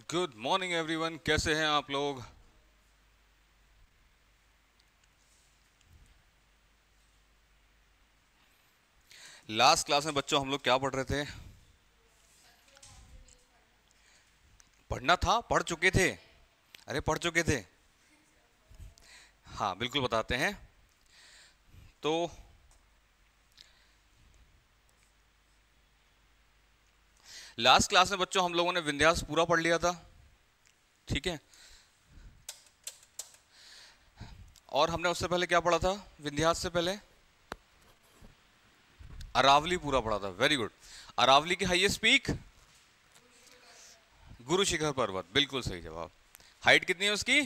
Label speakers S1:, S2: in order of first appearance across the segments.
S1: Good morning everyone, कैसे हैं आप लोग। लास्ट क्लास में बच्चों हम लोग क्या पढ़ रहे थे? पढ़ना था, पढ़ चुके थे। अरे पढ़ चुके थे। हाँ बिल्कुल बताते हैं। तो लास्ट क्लास में बच्चों हम लोगों ने विन्यास पूरा पढ़ लिया था, ठीक है। और हमने उससे पहले क्या पढ़ा था? विन्यास से पहले अरावली पूरा पढ़ा था। Very good. अरावली की हाईएस्ट पीक गुरु शिखर पर्वत, बिल्कुल सही जवाब। हाइट कितनी है उसकी?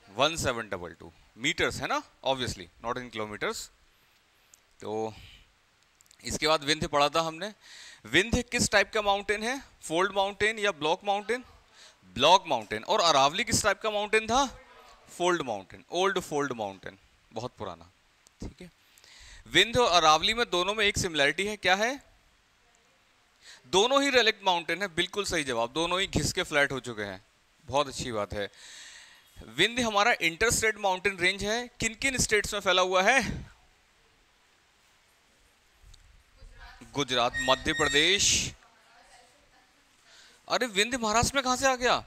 S1: 1722 मीटर्स है ना, ऑब्वियसली नॉट इन किलोमीटर्स। तो इसके बाद विंध्य पढ़ा था हमने। विंध्य किस टाइप का माउंटेन है? फोल्ड माउंटेन या ब्लॉक माउंटेन? Block mountain. और अरावली किस टाइप का माउंटेन था? Fold mountain, old fold mountain, बहुत पुराना, ठीक है। विंध्य और अरावली में दोनों में एक सिमिलैरिटी है, क्या है? दोनों ही रेलिक्ट माउंटेन है, बिल्कुल सही जवाब। दोनों ही घिस के फ्लैट हो चुके हैं, बहुत अच्छी बात है। विंध्य हमारा इंटर स्टेट माउंटेन रेंज है, किन किन स्टेट्स में फैला हुआ है? गुजरात, मध्य प्रदेश। अरे विंध्य महाराष्ट्र में कहां से आ गया?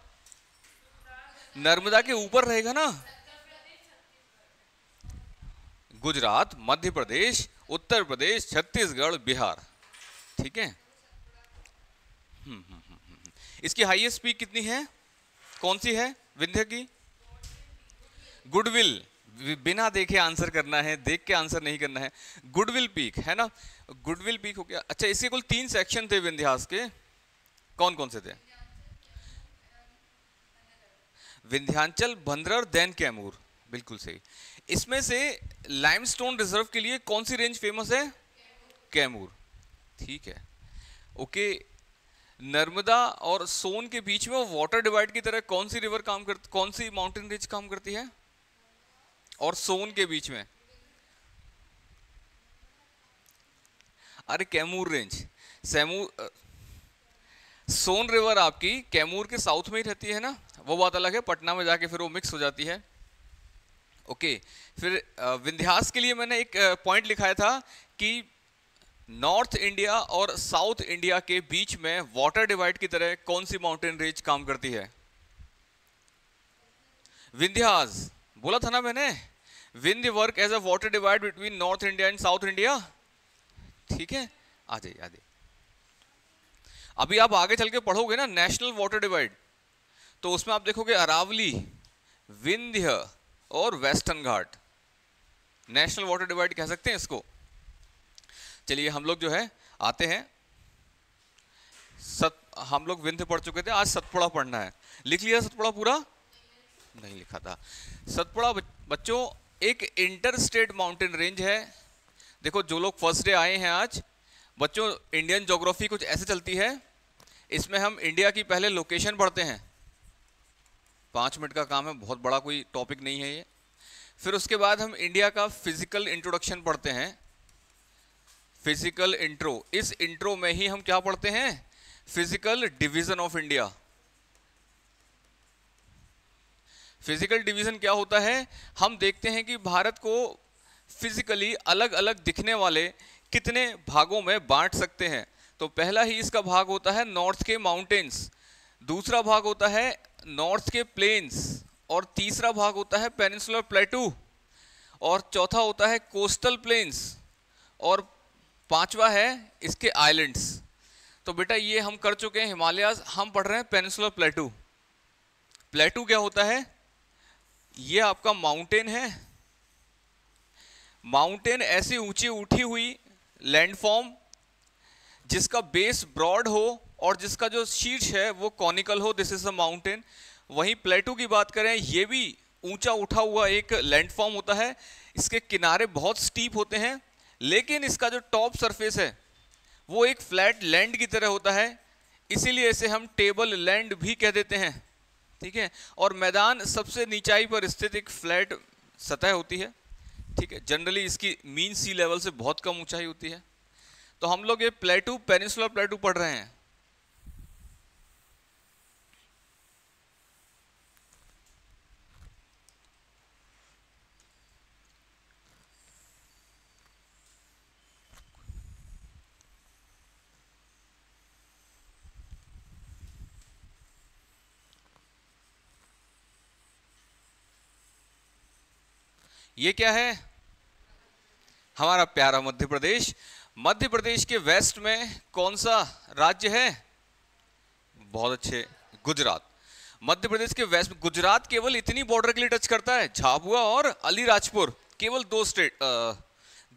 S1: नर्मदा के ऊपर रहेगा ना। गुजरात, मध्य प्रदेश, उत्तर प्रदेश, छत्तीसगढ़, बिहार, ठीक है। इसकी हाईएस्ट पीक कितनी है? कौन सी है विंध्य की? गुडविल। बिना देखे आंसर करना है, देख के आंसर नहीं करना है। गुडविल पीक है ना, गुडविल पीक हो गया। अच्छा, इसके कुल 3 सेक्शन थे विंध्यास के, कौन कौन से थे? विंध्याचल, भंद्रर, देन कैमूर, बिल्कुल सही। इसमें से लाइमस्टोन रिजर्व के लिए कौन सी रेंज फेमस है? कैमूर, ठीक है, ओके। नर्मदा और सोन के बीच में वाटर डिवाइड की तरह कौन सी रिवर काम करती, कौन सी माउंटेन रेंज काम करती है? और सोन के बीच में? अरे कैमूर रेंज। सैमूर, सोन रिवर आपकी कैमूर के साउथ में ही रहती है ना, वो बात अलग है, पटना में जाके फिर वो मिक्स हो जाती है, ओके। फिर विंध्यास के लिए मैंने एक पॉइंट लिखाया था कि नॉर्थ इंडिया और साउथ इंडिया के बीच में वाटर डिवाइड की तरह कौन सी माउंटेन रेंज काम करती है? विंध्यास, बोला था ना मैंने। Vindhya work as a water divide between North India and South India, ठीक है। आ जाइए आ जाइए। अभी आप आगे चल के पढ़ोगे ना नेशनल वाटर डिवाइड, तो उसमें आप देखोगे अरावली, विंध्य और वेस्टर्न घाट, नेशनल वाटर डिवाइड कह सकते हैं इसको। चलिए हम लोग जो है आते हैं हम लोग विंध्य पढ़ चुके थे, आज सतपुड़ा पढ़ना है। लिख लिया सतपुड़ा पूरा? नहीं लिखा था। सतपुड़ा बच्चों एक इंटर स्टेट माउंटेन रेंज है। देखो जो लोग फर्स्ट डे आए हैं आज, बच्चों इंडियन ज्योग्राफी कुछ ऐसे चलती है, इसमें हम इंडिया की पहले लोकेशन पढ़ते हैं, 5 मिनट का काम है, बहुत बड़ा कोई टॉपिक नहीं है ये। फिर उसके बाद हम इंडिया का फिजिकल इंट्रोडक्शन पढ़ते हैं, फिजिकल इंट्रो। इस इंट्रो में ही हम क्या पढ़ते हैं? Physical division of India. Physical division क्या होता है? हम देखते हैं कि भारत को फिजिकली अलग अलग दिखने वाले कितने भागों में बांट सकते हैं। तो पहला ही इसका भाग होता है नॉर्थ के माउंटेन्स, दूसरा भाग होता है नॉर्थ के प्लेन्स, और तीसरा भाग होता है पेनिनसुलर प्लेटू, और चौथा होता है कोस्टल प्लेन्स, और पांचवा है इसके आइलैंड्स। तो बेटा ये हम कर चुके हैं हिमालयाज, हम पढ़ रहे हैं पेनिनसुलर प्लेटू। प्लेटू क्या होता है? ये आपका माउंटेन है। माउंटेन ऐसी ऊंची उठी हुई लैंडफॉर्म जिसका बेस ब्रॉड हो और जिसका जो शीर्ष है वो कॉनिकल हो, दिस इज अ माउंटेन। वहीं प्लेटू की बात करें, ये भी ऊंचा उठा हुआ एक लैंडफॉर्म होता है। इसके किनारे बहुत स्टीप होते हैं, लेकिन इसका जो टॉप सरफेस है वो एक फ्लैट लैंड की तरह होता है, इसीलिए इसे हम टेबल लैंड भी कह देते हैं, ठीक है। और मैदान सबसे नीचाई पर स्थित एक फ्लैट सतह होती है, ठीक है। जनरली इसकी मीन सी लेवल से बहुत कम ऊंचाई होती है। तो हम लोग ये प्लेटू, पेनिनसुलर प्लेटू पढ़ रहे हैं। ये क्या है? हमारा प्यारा मध्य प्रदेश। मध्य प्रदेश के वेस्ट में कौन सा राज्य है? बहुत अच्छे, गुजरात। मध्य प्रदेश के वेस्ट में गुजरात केवल इतनी बॉर्डर के लिए टच करता है, झाबुआ और अलीराजपुर, केवल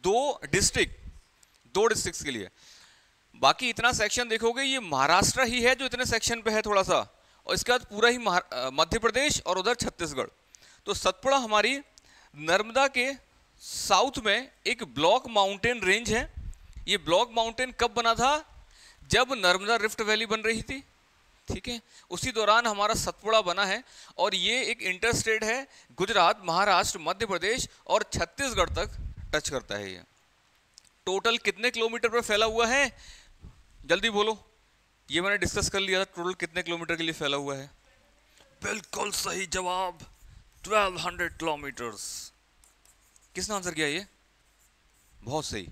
S1: दो डिस्ट्रिक्ट्स के लिए। बाकी इतना सेक्शन देखोगे ये महाराष्ट्र ही है जो इतने सेक्शन पे है थोड़ा सा, और इसके बाद पूरा ही मध्य प्रदेश और उधर छत्तीसगढ़। तो सतपुड़ा हमारी नर्मदा के साउथ में एक ब्लॉक माउंटेन रेंज है। ये ब्लॉक माउंटेन कब बना था? जब नर्मदा रिफ्ट वैली बन रही थी, ठीक है, उसी दौरान हमारा सतपुड़ा बना है। और ये एक इंटरस्टेट है, गुजरात, महाराष्ट्र, मध्य प्रदेश और छत्तीसगढ़ तक टच करता है। ये टोटल कितने किलोमीटर पर फैला हुआ है? जल्दी बोलो। ये मैंने डिस्कस कर लिया था, टोटल कितने किलोमीटर के लिए फैला हुआ है? बिल्कुल सही जवाब, 1200 किलोमीटर्स। किसने आंसर किया? ये बहुत सही।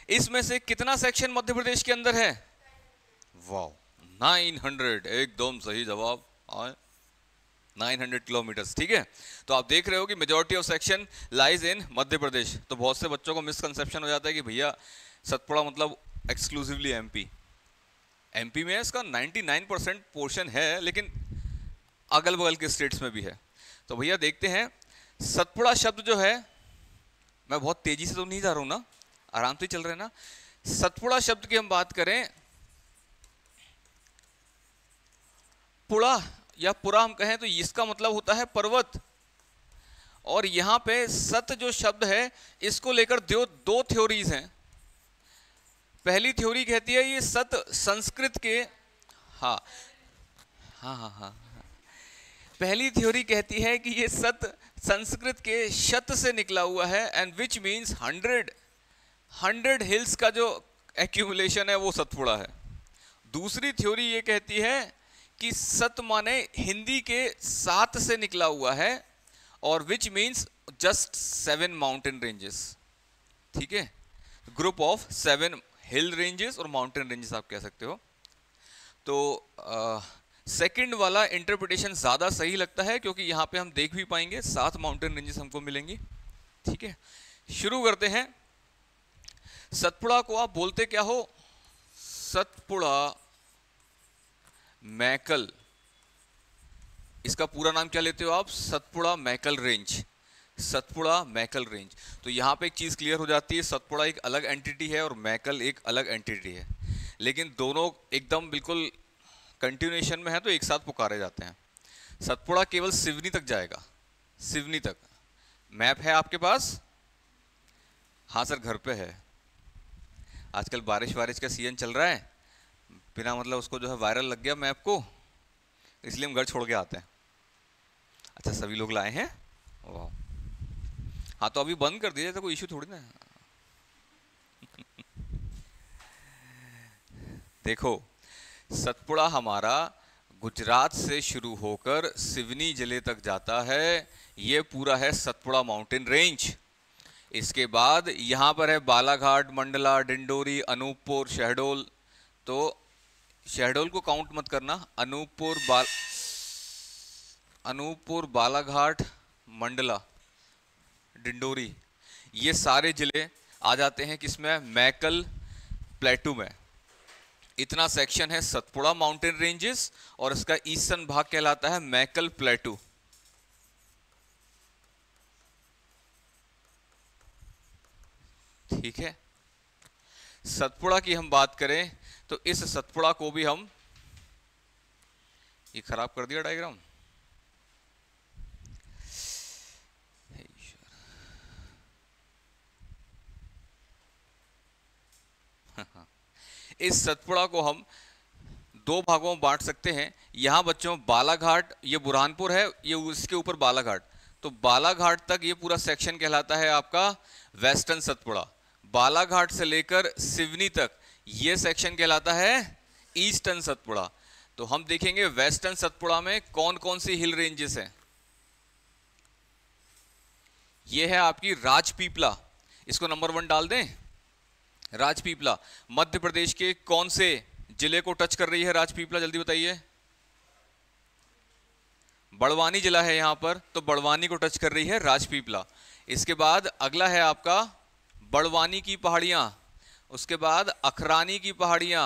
S1: इसमें से कितना सेक्शन मध्य प्रदेश के अंदर है? वाह, 900, एकदम सही जवाब। 900 किलोमीटर्स, ठीक है। तो आप देख रहे हो कि majority of section lies in Madhya Pradesh. तो बहुत से बच्चों को मिसकंसेप्शन हो जाता है कि भैया सतपुड़ा मतलब एक्सक्लूसिवली एमपी में इसका 99% पोर्शन है, लेकिन अगल बगल के स्टेट्स में भी है। तो भैया देखते हैं, सतपुड़ा शब्द जो है, मैं बहुत तेजी से तो नहीं जा रहा हूं ना, आराम से चल रहे हैं ना। सतपुड़ा शब्द की हम बात करें, पुड़ा या पुरा हम कहें तो इसका मतलब होता है पर्वत। और यहां पे सत जो शब्द है, इसको लेकर दो थ्योरीज हैं। पहली थ्योरी कहती है ये सत संस्कृत के, हाँ, पहली थ्योरी कहती है कि ये सत संस्कृत के शत से निकला हुआ है, एंड विच मीन्स 100 हिल्स का जो एक्यूमुलेशन है वो सतपुड़ा है। दूसरी थ्योरी ये कहती है कि सत माने हिंदी के 7 से निकला हुआ है, और which means just 7 mountain ranges, ठीक है, ग्रुप ऑफ 7 हिल रेंजेस और माउंटेन रेंजेस आप कह सकते हो। तो सेकंड वाला इंटरप्रिटेशन ज़्यादा सही लगता है, क्योंकि यहाँ पे हम देख भी पाएंगे 7 माउंटेन रेंजेस हमको मिलेंगी, ठीक है। शुरू करते हैं। सतपुड़ा को आप बोलते क्या हो? सतपुड़ा मैकल, इसका पूरा नाम क्या लेते हो आप? सतपुड़ा मैकल रेंज। सतपुड़ा मैकल रेंज। तो यहाँ पे एक चीज़ क्लियर हो जाती है, सतपुड़ा एक अलग एंटिटी है और मैकल एक अलग एंटिटी है, लेकिन दोनों एकदम बिल्कुल कंटिन्यूएशन में है, तो एक साथ पुकारे जाते हैं। सतपुड़ा केवल सिवनी तक जाएगा, सिवनी तक। मैप है आपके पास? हाँ सर, घर पे है। आजकल बारिश का सीजन चल रहा है, बिना मतलब उसको जो है वायरल लग गया मैप को, इसलिए हम घर छोड़ के आते हैं। अच्छा, सभी लोग लाए हैं? वाह, हाँ तो अभी बंद कर दीजिए, तो कोई इशू थोड़ी ना है। देखो, सतपुड़ा हमारा गुजरात से शुरू होकर सिवनी जिले तक जाता है। ये पूरा है सतपुड़ा माउंटेन रेंज। इसके बाद यहाँ पर है बालाघाट, मंडला, डिंडोरी, अनूपपुर, शहडोल। तो शहडोल को काउंट मत करना, अनूपपुर, बालाघाट, मंडला, डिंडोरी, ये सारे जिले आ जाते हैं किसमें? मैकल प्लेटू में। इतना सेक्शन है सतपुड़ा माउंटेन रेंजेस, और इसका ईस्टर्न भाग कहलाता है मैकल प्लेटू। ठीक है। सतपुड़ा की हम बात करें तो इस सतपुड़ा को भी हम, ये खराब कर दिया डायग्राम, इस सतपुड़ा को हम 2 भागों में बांट सकते हैं। यहां बच्चों बालाघाट, ये बुरहानपुर है, ये उसके ऊपर बालाघाट, तो बालाघाट तक ये पूरा सेक्शन कहलाता है आपका वेस्टर्न सतपुड़ा। बालाघाट से लेकर सिवनी तक ये सेक्शन कहलाता है ईस्टर्न सतपुड़ा। तो हम देखेंगे वेस्टर्न सतपुड़ा में कौन कौन सी हिल रेंजेस हैं। ये है आपकी राजपीपला, इसको नंबर 1 डाल दें। राजपीपला मध्य प्रदेश के कौन से जिले को टच कर रही है राजपीपला? जल्दी बताइए। बड़वानी जिला है यहाँ पर, तो बड़वानी को टच कर रही है राजपीपला। इसके बाद अगला है आपका बड़वानी की पहाड़ियाँ, उसके बाद अखरानी की पहाड़ियाँ,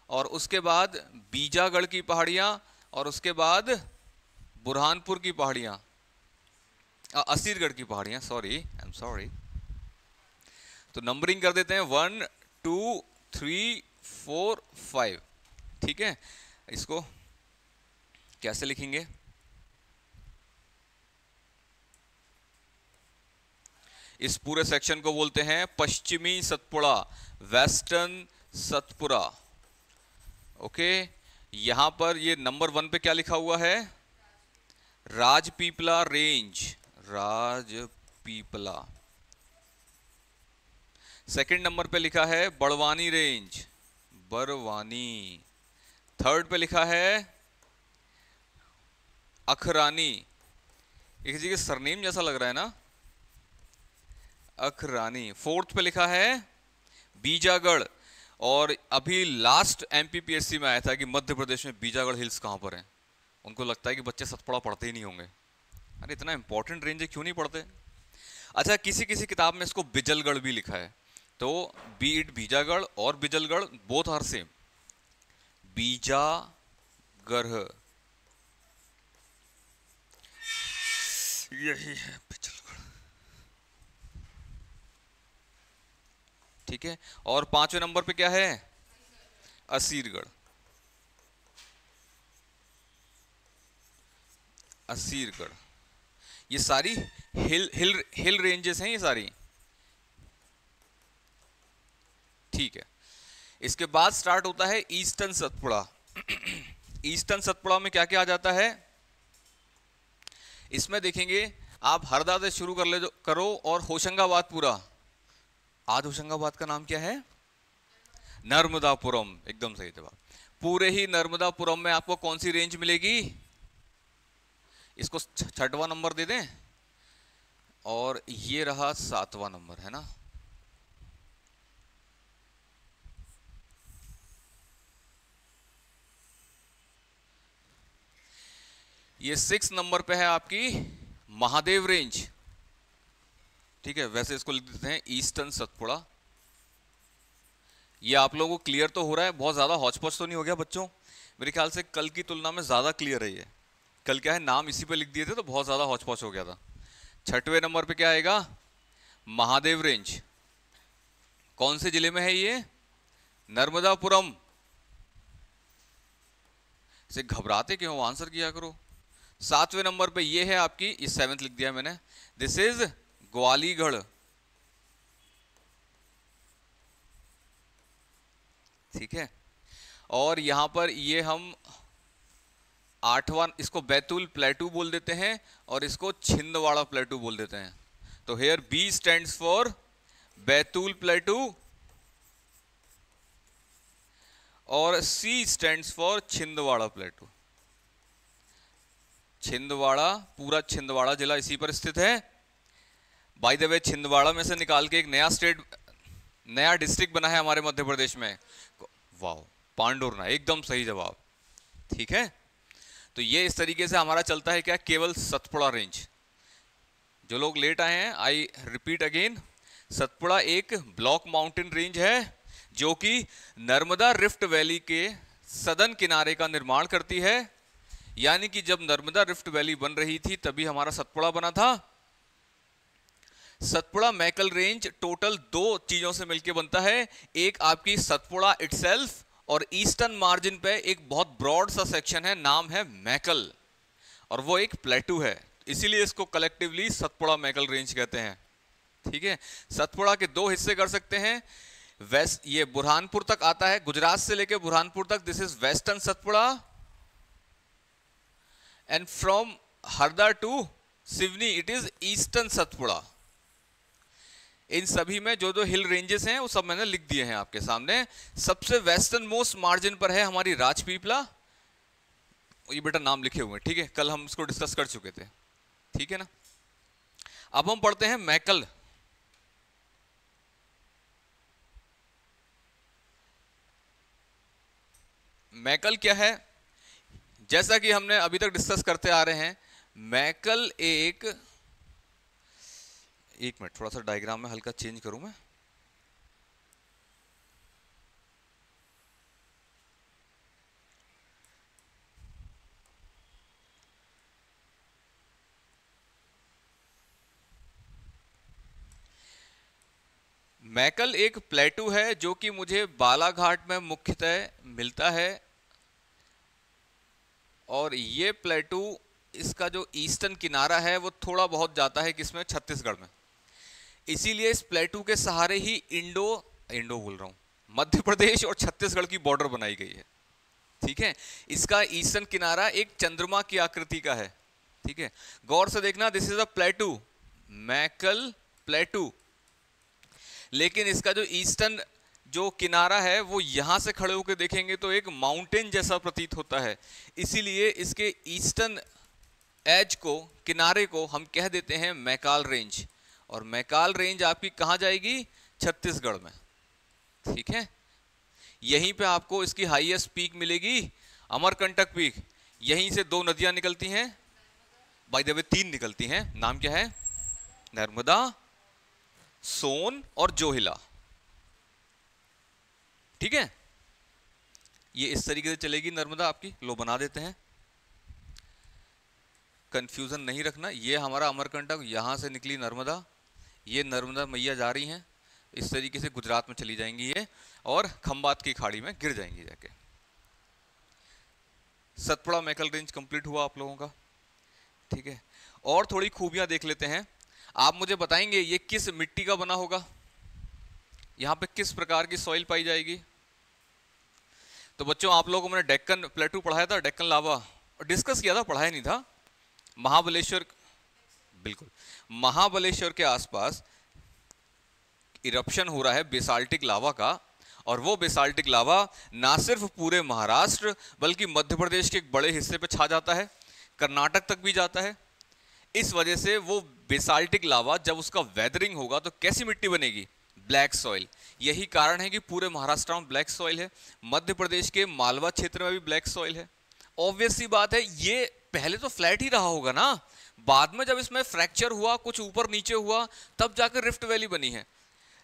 S1: और उसके बाद बीजागढ़ की पहाड़ियाँ, और उसके बाद बुरहानपुर की पहाड़ियाँ, असीरगढ़ की पहाड़ियाँ, सॉरी आई एम सॉरी। तो नंबरिंग कर देते हैं 1 2 3 4 5, ठीक है। इसको कैसे लिखेंगे? इस पूरे सेक्शन को बोलते हैं पश्चिमी सतपुड़ा, वेस्टर्न सतपुड़ा। ओके, यहां पर ये नंबर 1 पे क्या लिखा हुआ है? Rajpipla range, Rajpipla. Second number पे लिखा है बड़वानी रेंज, बड़वानी। थर्ड पे लिखा है अखरानी, एक किसी के सरनेम जैसा लग रहा है ना, अखरानी। फोर्थ पे लिखा है बीजागढ़, और अभी लास्ट एमपीपीएससी में आया था कि मध्य प्रदेश में बीजागढ़ हिल्स कहां पर है। उनको लगता है कि बच्चे सतपुड़ा पढ़ते ही नहीं होंगे। अरे इतना इंपॉर्टेंट रेंज है, क्यों नहीं पढ़ते? अच्छा, किसी किसी किताब में इसको बिजलगढ़ भी लिखा है, तो बी इट बीजागढ़ और बिजलगढ़ बोथ आर सेम, बीजागढ़ यही है बिजलगढ़, ठीक है। और 5वें नंबर पे क्या है? असीरगढ़, असीरगढ़। ये सारी हिल रेंजेस हैं, ये सारी, ठीक है। इसके बाद स्टार्ट होता है ईस्टर्न सतपुड़ा। ईस्टर्न सतपुड़ा में क्या क्या आ जाता है? इसमें देखेंगे आप हरदा से शुरू करो और होशंगाबाद पूरा। आज होशंगाबाद का नाम क्या है? नर्मदापुरम, एकदम सही जवाब। पूरे ही नर्मदापुरम में आपको कौन सी रेंज मिलेगी? इसको 6वां नंबर दे दें, और ये रहा 7वां नंबर, है ना। ये 6 नंबर पे है आपकी महादेव रेंज, ठीक है। वैसे इसको लिख देते हैं ईस्टर्न सतपुड़ा। ये आप लोगों को क्लियर तो हो रहा है? बहुत ज्यादा हौच-पौच तो नहीं हो गया बच्चों? मेरे ख्याल से कल की तुलना में ज्यादा क्लियर है ये। कल क्या है, नाम इसी पे लिख दिए थे तो बहुत ज्यादा हौच-पौच हो गया था। 6वें नंबर पे क्या आएगा? महादेव रेंज। कौन से जिले में है ये? नर्मदापुरम। इसे घबराते क्यों, आंसर किया करो। 7वें नंबर पे ये है आपकी, ये 7th लिख दिया मैंने, दिस इज ग्वालीगढ़, ठीक है। और यहां पर ये हम 8वां, इसको बैतूल प्लेटू बोल देते हैं, और इसको छिंदवाड़ा प्लेटू बोल देते हैं। तो here B stands for Betul plateau, और C stands for Chhindwara plateau. Chhindwara, पूरा छिंदवाड़ा जिला इसी पर स्थित है। बाय द वे, छिंदवाड़ा में से निकाल के एक नया स्टेट, नया डिस्ट्रिक्ट बना है हमारे मध्य प्रदेश में। वाह, पांडुरना, एकदम सही जवाब, ठीक है। तो ये इस तरीके से हमारा चलता है क्या, केवल सतपुड़ा रेंज। जो लोग लेट आए हैं, आई रिपीट अगेन, सतपुड़ा एक ब्लॉक माउंटेन रेंज है जो कि नर्मदा रिफ्ट वैली के सदन किनारे का निर्माण करती है। यानी कि जब नर्मदा रिफ्ट वैली बन रही थी तभी हमारा सतपुड़ा बना था। सतपुड़ा मैकल रेंज टोटल 2 चीजों से मिलकर बनता है, एक आपकी सतपुड़ा इटसेल्फ, और ईस्टर्न मार्जिन पे एक बहुत ब्रॉड सा सेक्शन है, नाम है मैकल, और वो एक प्लेटू है, इसीलिए इसको कलेक्टिवली सतपुड़ा मैकल रेंज कहते हैं, ठीक है। सतपुड़ा के 2 हिस्से कर सकते हैं। वेस्ट, ये बुरहानपुर तक आता है, गुजरात से लेके बुरहानपुर तक, this is western Satpura, and from Harda to Seoni it is eastern Satpura. इन सभी में जो जो हिल रेंजेस हैं वो सब मैंने लिख दिए हैं आपके सामने। सबसे वेस्टर्न मोस्ट मार्जिन पर है हमारी राजपीपला, ये बेटा नाम लिखे हुए हैं, ठीक है, कल हम इसको डिस्कस कर चुके थे, ठीक है ना। अब हम पढ़ते हैं मैकल। मैकल क्या है? जैसा कि हमने अभी तक डिस्कस करते आ रहे हैं, मैकल एक मिनट, थोड़ा सा डायग्राम में हल्का चेंज करूं मैं। मैकल एक प्लेटू है जो कि मुझे बालाघाट में मुख्यतः मिलता है, और ये प्लेटू, इसका जो ईस्टर्न किनारा है वो थोड़ा बहुत जाता है किसमें, छत्तीसगढ़ में। इसीलिए इस प्लेटू के सहारे ही इंडो बोल रहा हूं, मध्य प्रदेश और छत्तीसगढ़ की बॉर्डर बनाई गई है। ठीक है, इसका ईस्टर्न किनारा एक चंद्रमा की आकृति का है। ठीक है, गौर से देखना, दिस इज अ प्लेटू, मैकल प्लेटू, लेकिन इसका जो ईस्टर्न जो किनारा है वो यहां से खड़े होकर देखेंगे तो एक माउंटेन जैसा प्रतीत होता है। इसीलिए इसके ईस्टर्न एज को, किनारे को हम कह देते हैं मैकाल रेंज, और मैकाल रेंज आपकी कहां जाएगी, छत्तीसगढ़ में। ठीक है, यहीं पे आपको इसकी हाईएस्ट पीक मिलेगी, अमरकंटक पीक। यहीं से दो नदियां निकलती हैं, बाय द वे 3 निकलती हैं, नाम क्या है, नर्मदा, सोन और जोहिला। ठीक है, ये इस तरीके से चलेगी नर्मदा आपकी, लो बना देते हैं, कंफ्यूजन नहीं रखना। ये हमारा अमरकंटक, यहां से निकली नर्मदा, ये नर्मदा मैया जा रही हैं इस तरीके से, गुजरात में चली जाएंगी ये, और खंबात की खाड़ी में गिर जाएंगी जाके। सतपुड़ा मैकल रेंज कंप्लीट हुआ आप लोगों का। ठीक है, और थोड़ी खूबियां देख लेते हैं। आप मुझे बताएंगे ये किस मिट्टी का बना होगा, यहां पे किस प्रकार की सॉइल पाई जाएगी। तो बच्चों, आप लोगों को मैंने डेक्कन प्लेटू पढ़ाया था, डेक्कन लावा, और डिस्कस किया था, पढ़ाया नहीं था। महाबलेश्वर, बिल्कुल, महाबलेश्वर के आसपास इरप्शन हो रहा है बेसाल्टिक लावा का, और वो बेसाल्टिक लावा ना सिर्फ पूरे महाराष्ट्र बल्कि मध्य प्रदेश के एक बड़े हिस्से पे छा जाता है, कर्नाटक तक भी जाता है। इस वजह से वो बेसाल्टिक लावा जब उसका वेदरिंग होगा तो कैसी मिट्टी बनेगी, ब्लैक सॉइल। यही कारण है कि पूरे महाराष्ट्र में ब्लैक सॉइल है, मध्य प्रदेश के मालवा क्षेत्र में भी ब्लैक सॉइल है। ऑब्वियस सी बात है, ये पहले तो फ्लैट ही रहा होगा ना, बाद में जब इसमें फ्रैक्चर हुआ, कुछ ऊपर नीचे हुआ, तब जाकर रिफ्ट वैली बनी है।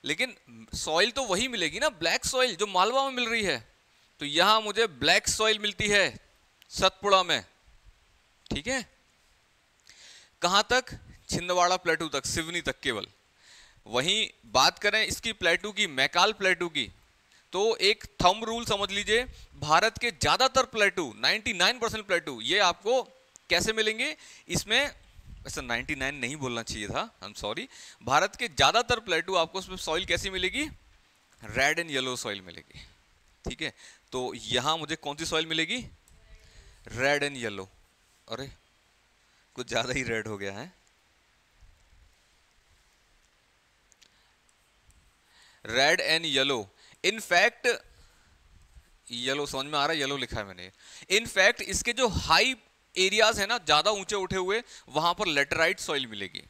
S1: लेकिन सॉइल तो वही मिलेगी ना, ब्लैक सॉइल जो मालवा में मिल रही है। तो यहां मुझे ब्लैक सॉइल मिलती है सतपुड़ा में। ठीक है, कहां तक, छिंदवाड़ा प्लेटू तक, सिवनी तक केवल। वहीं बात करें इसकी प्लेटू की, मैकाल प्लेटू की, तो एक थंब रूल समझ लीजिए, भारत के ज्यादातर प्लेटू, 99% प्लेटू, ये आपको कैसे मिलेंगे, इसमें ऐसा 99 नहीं बोलना चाहिए था, आई एम सॉरी। भारत के ज्यादातर प्लेटू आपको उसमें सॉइल कैसी मिलेगी, रेड एंड येलो सॉइल मिलेगी। ठीक है, तो यहां मुझे कौन सी सॉइल मिलेगी, रेड एंड येलो। अरे कुछ ज्यादा ही रेड हो गया है, red and yellow. In fact yellow समझ में आ रहा है, येलो लिखा है मैंने। इनफैक्ट इसके जो हाई एरियाज है ना, ज्यादा ऊंचे उठे हुए, वहां पर लेटेराइट सॉइल मिलेगी,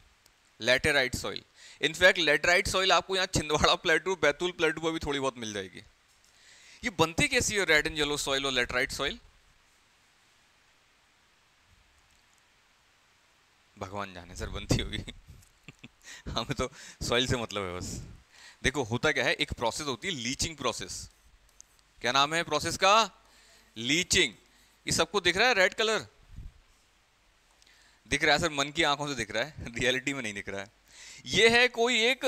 S1: laterite soil. In fact laterite soil आपको यहाँ छिंदवाड़ा प्लेटू, बैतूल प्लेटू पर भी थोड़ी बहुत मिल जाएगी। ये बनती कैसी है रेड एंड येलो सॉइल और लेटेराइट सॉइल, भगवान जाने सर, बनती होगी हमें तो सॉइल से मतलब है बस। देखो होता क्या है, एक प्रोसेस होती है लीचिंग प्रोसेस। क्या नाम है प्रोसेस का, लीचिंग। ये सबको दिख रहा है, रेड कलर दिख रहा है सर, मन की आंखों से दिख रहा है, रियलिटी में नहीं दिख रहा है। ये है कोई एक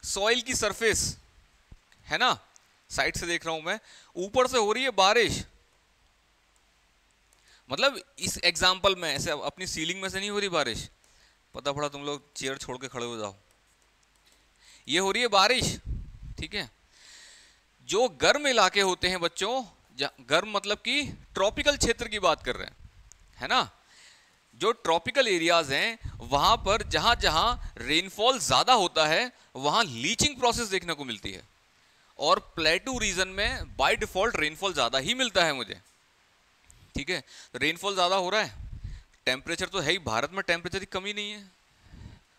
S1: सॉइल की सरफेस है ना, साइड से देख रहा हूं मैं, ऊपर से हो रही है बारिश। मतलब इस एग्जाम्पल में ऐसे अपनी सीलिंग में से नहीं हो रही बारिश, पता पड़ा तुम लोग चेयर छोड़ के खड़े हो जाओ, ये हो रही है बारिश। ठीक है, जो गर्म इलाके होते हैं बच्चों, गर्म मतलब कि ट्रॉपिकल क्षेत्र की बात कर रहे हैं, है ना, जो ट्रॉपिकल एरियाज हैं वहां पर जहां जहां रेनफॉल ज्यादा होता है वहां लीचिंग प्रोसेस देखने को मिलती है, और प्लेटू रीजन में बाय डिफॉल्ट रेनफॉल ज्यादा ही मिलता है मुझे। ठीक है, तो रेनफॉल ज्यादा हो रहा है, टेम्परेचर तो है ही, भारत में टेम्परेचर की कमी नहीं है,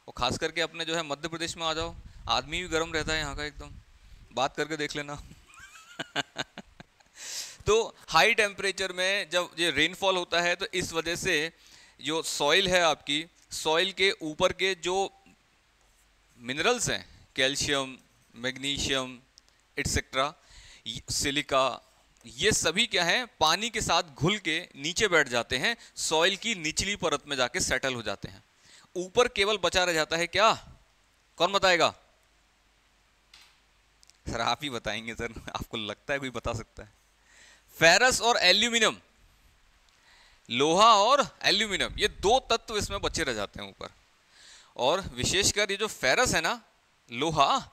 S1: और खास करके अपने जो है मध्य प्रदेश में आ जाओ, आदमी भी गर्म रहता है यहाँ का एकदम, बात करके देख लेना तो हाई टेम्परेचर में जब ये रेनफॉल होता है तो इस वजह से जो सॉइल है आपकी, सॉइल के ऊपर के जो मिनरल्स हैं, कैल्शियम, मैग्नीशियम एटसेट्रा, सिलिका, ये सभी क्या है, पानी के साथ घुल के नीचे बैठ जाते हैं, सॉइल की निचली परत में जाके सेटल हो जाते हैं। ऊपर केवल बचा रह जाता है क्या? कौन बताएगा? सर आप ही बताएंगे सर, आपको लगता है कोई बता सकता है? फेरस और एल्यूमिनियम, लोहा और एल्यूमिनियम, ये दो तत्व इसमें बचे रह जाते हैं ऊपर। और विशेषकर ये जो फेरस है ना, लोहा,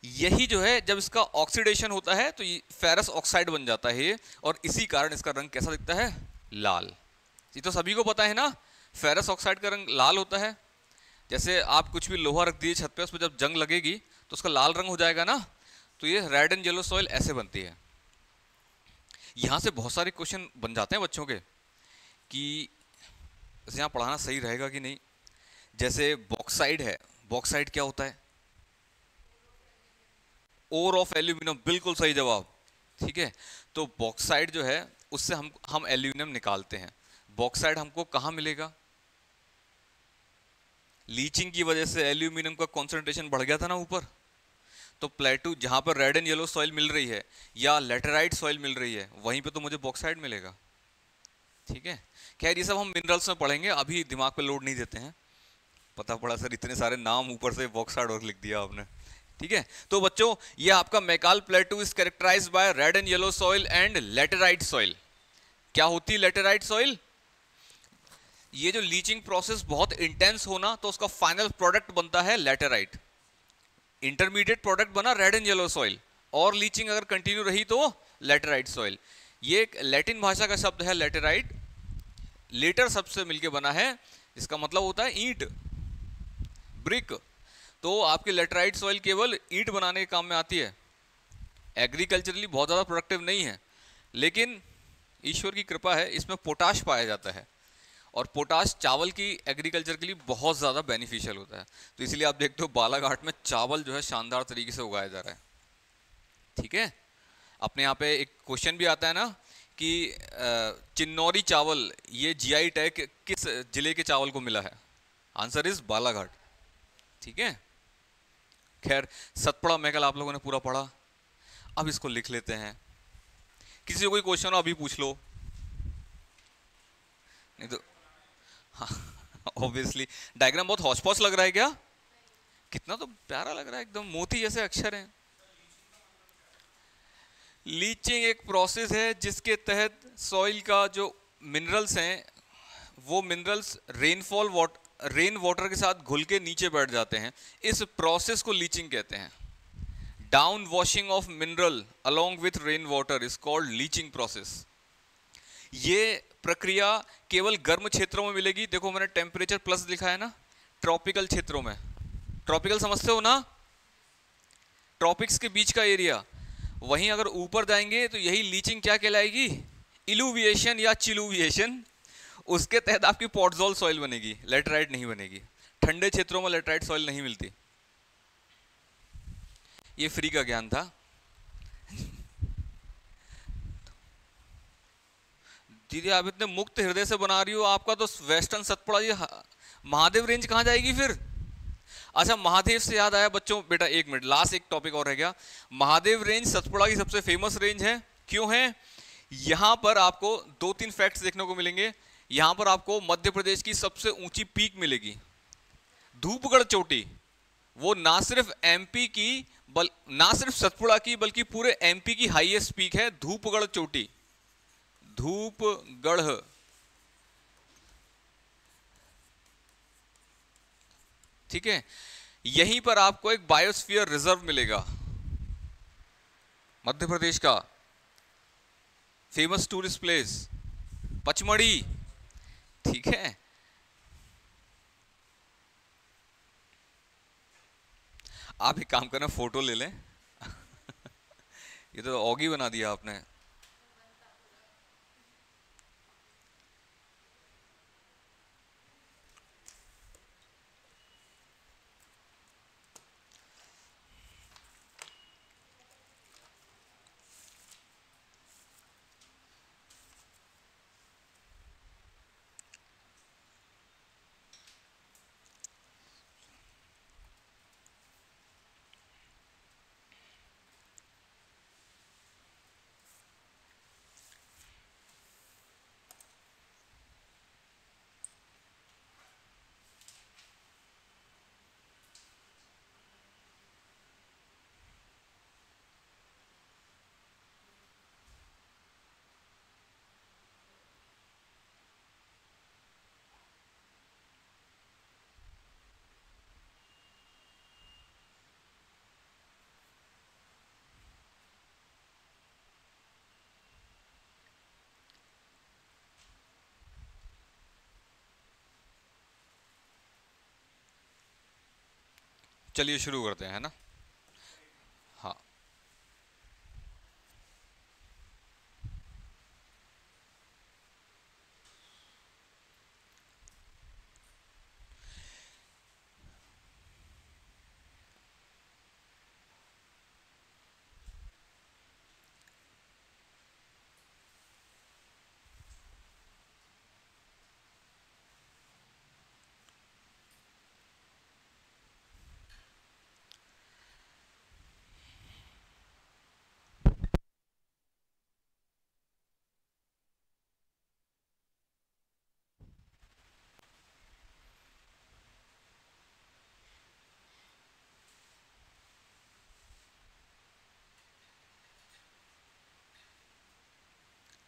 S1: यही जो है जब इसका ऑक्सीडेशन होता है तो ये फेरस ऑक्साइड बन जाता है ये, और इसी कारण इसका रंग कैसा दिखता है? लाल। ये तो सभी को पता है ना, फेरस ऑक्साइड का रंग लाल होता है। जैसे आप कुछ भी लोहा रख दीजिए छत पे, उस पर जब जंग लगेगी तो उसका लाल रंग हो जाएगा ना, तो ये रेड एंड येलो सॉइल ऐसे बनती है। यहां से बहुत सारे क्वेश्चन बन जाते हैं बच्चों के कि यहाँ पढ़ाना सही रहेगा कि नहीं। जैसे बॉक्साइड है, बॉक्साइड क्या होता है? ओर ऑफ एल्यूमिनियम, बिल्कुल सही जवाब। ठीक है, तो बॉक्साइड जो है उससे हम एल्यूमिनियम निकालते हैं। बॉक्साइड हमको कहाँ मिलेगा? लीचिंग की वजह से एल्यूमिनियम का कॉन्सेंट्रेशन बढ़ गया था ना ऊपर, तो प्लेटू जहां पर रेड एंड येलो सॉइल मिल रही है या लेटेराइट सॉइल मिल रही है, वहीं पे तो मुझे बॉक्साइड मिलेगा। ठीक है, खैर ये सब हम मिनरल्स में पढ़ेंगे, अभी दिमाग पे लोड नहीं देते हैं। पता पड़ा सर इतने सारे नाम ऊपर से बॉक्साइड और लिख दिया आपने। ठीक है, तो बच्चों ये आपका Maikal plateau is characterized by red and yellow soil and laterite soil. क्या होती है लेटेराइट सॉइल? ये जो लीचिंग प्रोसेस बहुत इंटेंस होना, तो उसका फाइनल प्रोडक्ट बनता है लेटेराइट। इंटरमीडिएट प्रोडक्ट बना रेड एंड येलो सॉइल, और लीचिंग अगर कंटिन्यू रही तो लेटेराइट सॉइल। ये एक लैटिन भाषा का शब्द है लेटेराइट, लेटर शब्द से मिलके बना है, इसका मतलब होता है ईंट, ब्रिक। तो आपकी लेटेराइट सॉइल केवल ईंट बनाने के काम में आती है, एग्रीकल्चरली बहुत ज़्यादा प्रोडक्टिव नहीं है, लेकिन ईश्वर की कृपा है इसमें पोटाश पाया जाता है, और पोटाश चावल की एग्रीकल्चर के लिए बहुत ज़्यादा बेनिफिशियल होता है। तो इसलिए आप देखते हो बालाघाट में चावल जो है शानदार तरीके से उगाया जा रहा है। ठीक है, अपने यहाँ पे एक क्वेश्चन भी आता है ना कि चिन्नौरी चावल, ये जीआई टैग किस जिले के चावल को मिला है? Answer is Balaghat. ठीक है, खैर सतपड़ा महकल आप लोगों ने पूरा पढ़ा, अब इसको लिख लेते हैं। किसी को कोई क्वेश्चन हो अभी पूछ लो, नहीं तो हाँ ऑब्वियसली। डायग्राम बहुत हौच पौच लग रहा है क्या? कितना तो प्यारा लग रहा है, एकदम मोती जैसे अक्षर हैं। लीचिंग एक प्रोसेस है जिसके तहत सॉइल का जो मिनरल्स हैं, वो मिनरल्स रेन वाटर के साथ घुल के नीचे बैठ जाते हैं। इस प्रोसेस को लीचिंग कहते हैं। Down washing of mineral along with rain water is called leaching process. ये प्रक्रिया केवल गर्म क्षेत्रों में मिलेगी। देखो मैंने टेम्परेचर प्लस लिखा है ना, ट्रॉपिकल क्षेत्रों में। ट्रॉपिकल समझते हो ना, ट्रॉपिक्स के बीच का एरिया। वहीं अगर ऊपर जाएंगे तो यही लीचिंग क्या कहलाएगी? इलुविएशन या चिलुविएशन। उसके तहत आपकी पॉटजोल सॉइल बनेगी, लेटराइट नहीं बनेगी। ठंडे क्षेत्रों में लेटराइट सॉइल नहीं मिलती। ये फ्री का ज्ञान था। दीदी आप इतने मुक्त हृदय से बना रही हो, आपका तो वेस्टर्न सतपुड़ा, ये महादेव रेंज कहाँ जाएगी फिर? अच्छा महादेव से याद आया बच्चों, बेटा एक मिनट, लास्ट एक टॉपिक और रह गया। महादेव रेंज सतपुड़ा की सबसे फेमस रेंज है। क्यों है? यहां पर आपको दो तीन फैक्ट्स देखने को मिलेंगे। यहां पर आपको मध्य प्रदेश की सबसे ऊंची पीक मिलेगी, धूपगढ़ चोटी। वो ना सिर्फ एमपी की ना सिर्फ सतपुड़ा की बल्कि पूरे एमपी की हाईएस्ट पीक है, धूपगढ़ चोटी। धूपगढ़, ठीक है। यहीं पर आपको एक बायोस्फीयर रिजर्व मिलेगा, मध्य प्रदेश का फेमस टूरिस्ट प्लेस पचमढ़ी। ठीक है, आप एक काम करना, फोटो ले लें। ये तो ऑगी बना दिया आपने। चलिए शुरू करते हैं, है ना। हाँ,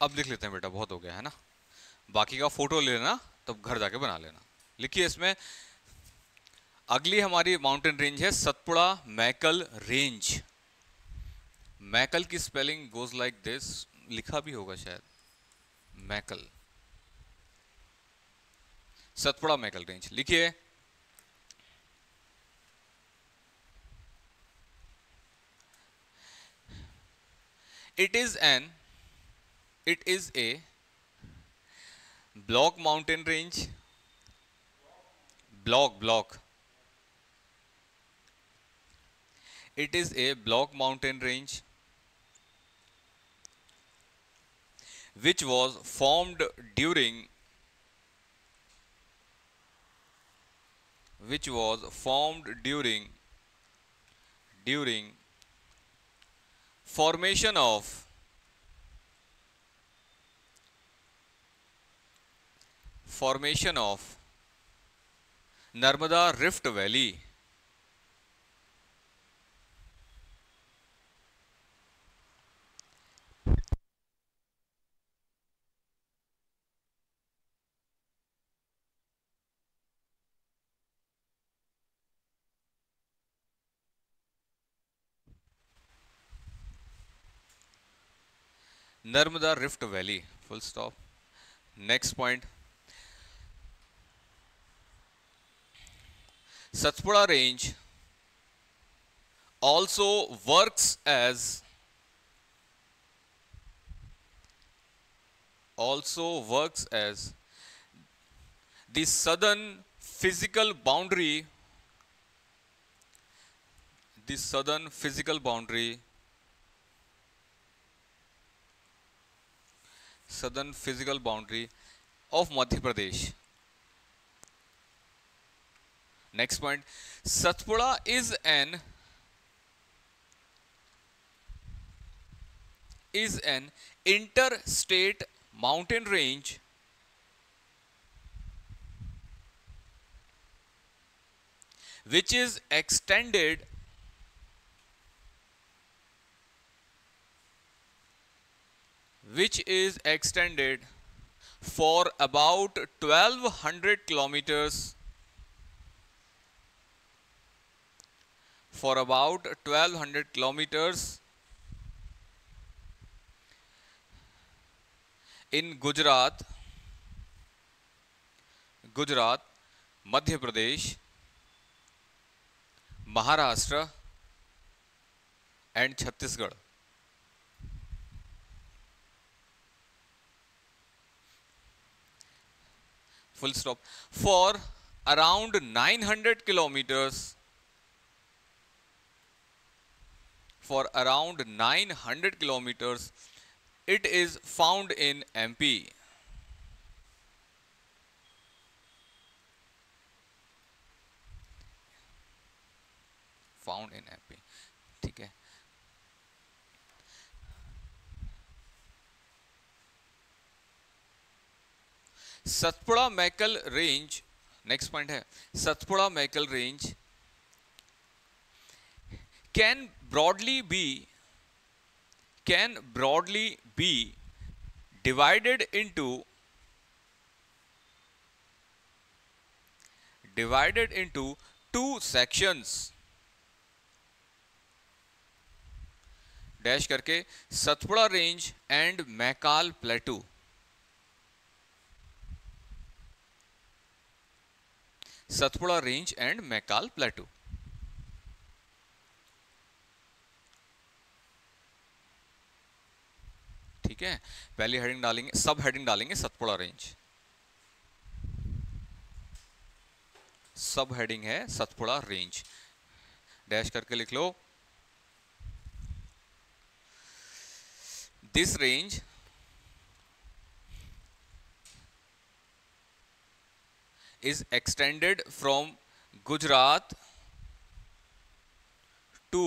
S1: अब लिख लेते हैं बेटा, बहुत हो गया है ना। बाकी का फोटो ले लेना, तब घर जाके बना लेना। लिखिए इसमें, अगली हमारी माउंटेन रेंज है सतपुड़ा मैकल रेंज। मैकल की स्पेलिंग गोज लाइक दिस, लिखा भी होगा शायद, मैकल, सतपुड़ा मैकल रेंज। लिखिए, it is an it is a block mountain range, block, it is a block mountain range which was formed during which was formed during formation of Narmada Rift Valley. Narmada Rift Valley, full stop. Next point, Satpura range also works as the southern physical boundary of Madhya Pradesh. Next point, Satpura is an interstate mountain range which is extended for about 1200 kilometers in Gujarat, Madhya Pradesh, Maharashtra and Chhattisgarh. Full stop. For around 900 kilometers, it is found in MP. ठीक है। Satpura Maikal range, next point है, Satpura Maikal range can broadly be divided into two sections, dash करके, Satpura range and Maikal plateau. Satpura range and Maikal plateau. ठीक है, पहली heading डालेंगे, सब heading डालेंगे सतपुड़ा रेंज, सब हेडिंग है सतपुड़ा रेंज, डैश करके लिख लो। This range is extended from Gujarat to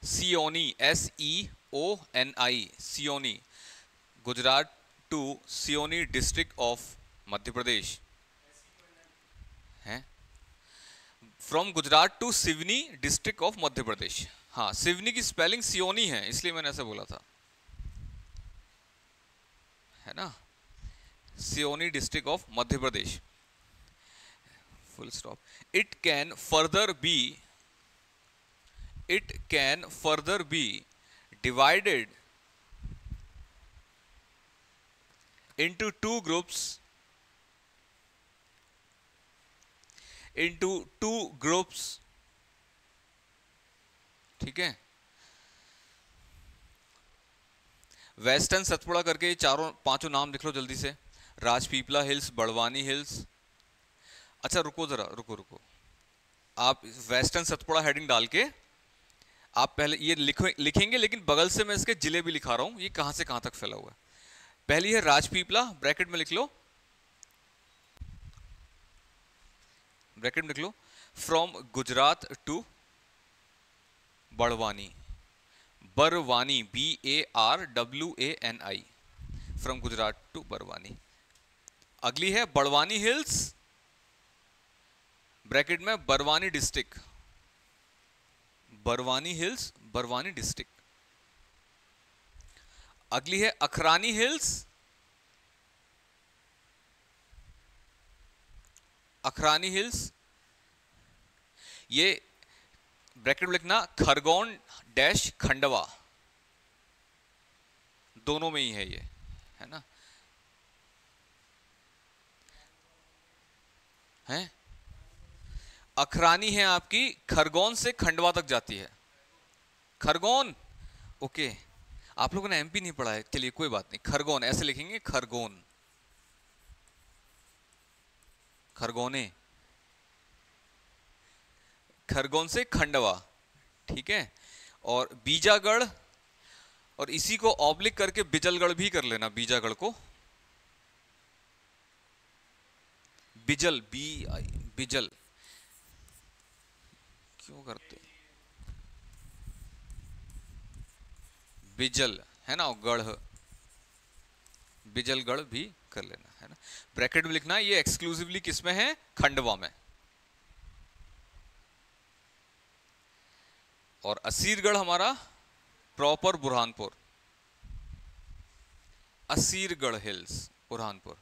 S1: Seoni, SEONI, Seoni, Gujarat to Seoni district of Madhya Pradesh है, from Gujarat to Seoni district of Madhya Pradesh. हाँ, सिवनी की स्पेलिंग सियोनी है, इसलिए मैंने ऐसे बोला था, है ना, Seoni district of Madhya Pradesh, full stop. It can further be divided into two groups, ठीक है। वेस्टर्न सतपुड़ा करके चारों पांचों नाम लिख लो जल्दी से, राजपीपला हिल्स, बड़वानी हिल्स। अच्छा रुको जरा, रुको, आप वेस्टर्न सतपुड़ा हेडिंग डाल के आप पहले ये लिखेंगे, लेकिन बगल से मैं इसके जिले भी लिखा रहा हूं, ये कहां से कहां तक फैला हुआ है। पहली है राजपीपला, ब्रैकेट में लिख लो, from Gujarat to Barwani, BARWANI, from Gujarat to Barwani. अगली है बड़वानी हिल्स, ब्रैकेट में Barwani district, Barwani hills, Barwani district. अगली है अखरानी हिल्स, अखरानी हिल्स, ये ब्रैकेट में लिखना खरगोन डैश खंडवा, दोनों में ही है ये, है ना, है अखरानी है आपकी खरगोन से खंडवा तक जाती है, खरगोन, ओके। आप लोगों ने एमपी नहीं पढ़ा है, चलिए कोई बात नहीं, खरगोन ऐसे लिखेंगे, खरगोन, खरगोने, खरगोन से खंडवा, ठीक है। और बीजागढ़, और इसी को ऑब्लिक करके बिजलगढ़ भी कर लेना, बीजागढ़ को बिजल, बिजल क्यों करते, बिजल है ना, गढ़, बिजलगढ़ भी कर लेना, है ना। ब्रैकेट में लिखना ये एक्सक्लूसिवली किसमें है, खंडवा में। और असीरगढ़ हमारा प्रॉपर बुरहानपुर, असीरगढ़ हिल्स बुरहानपुर,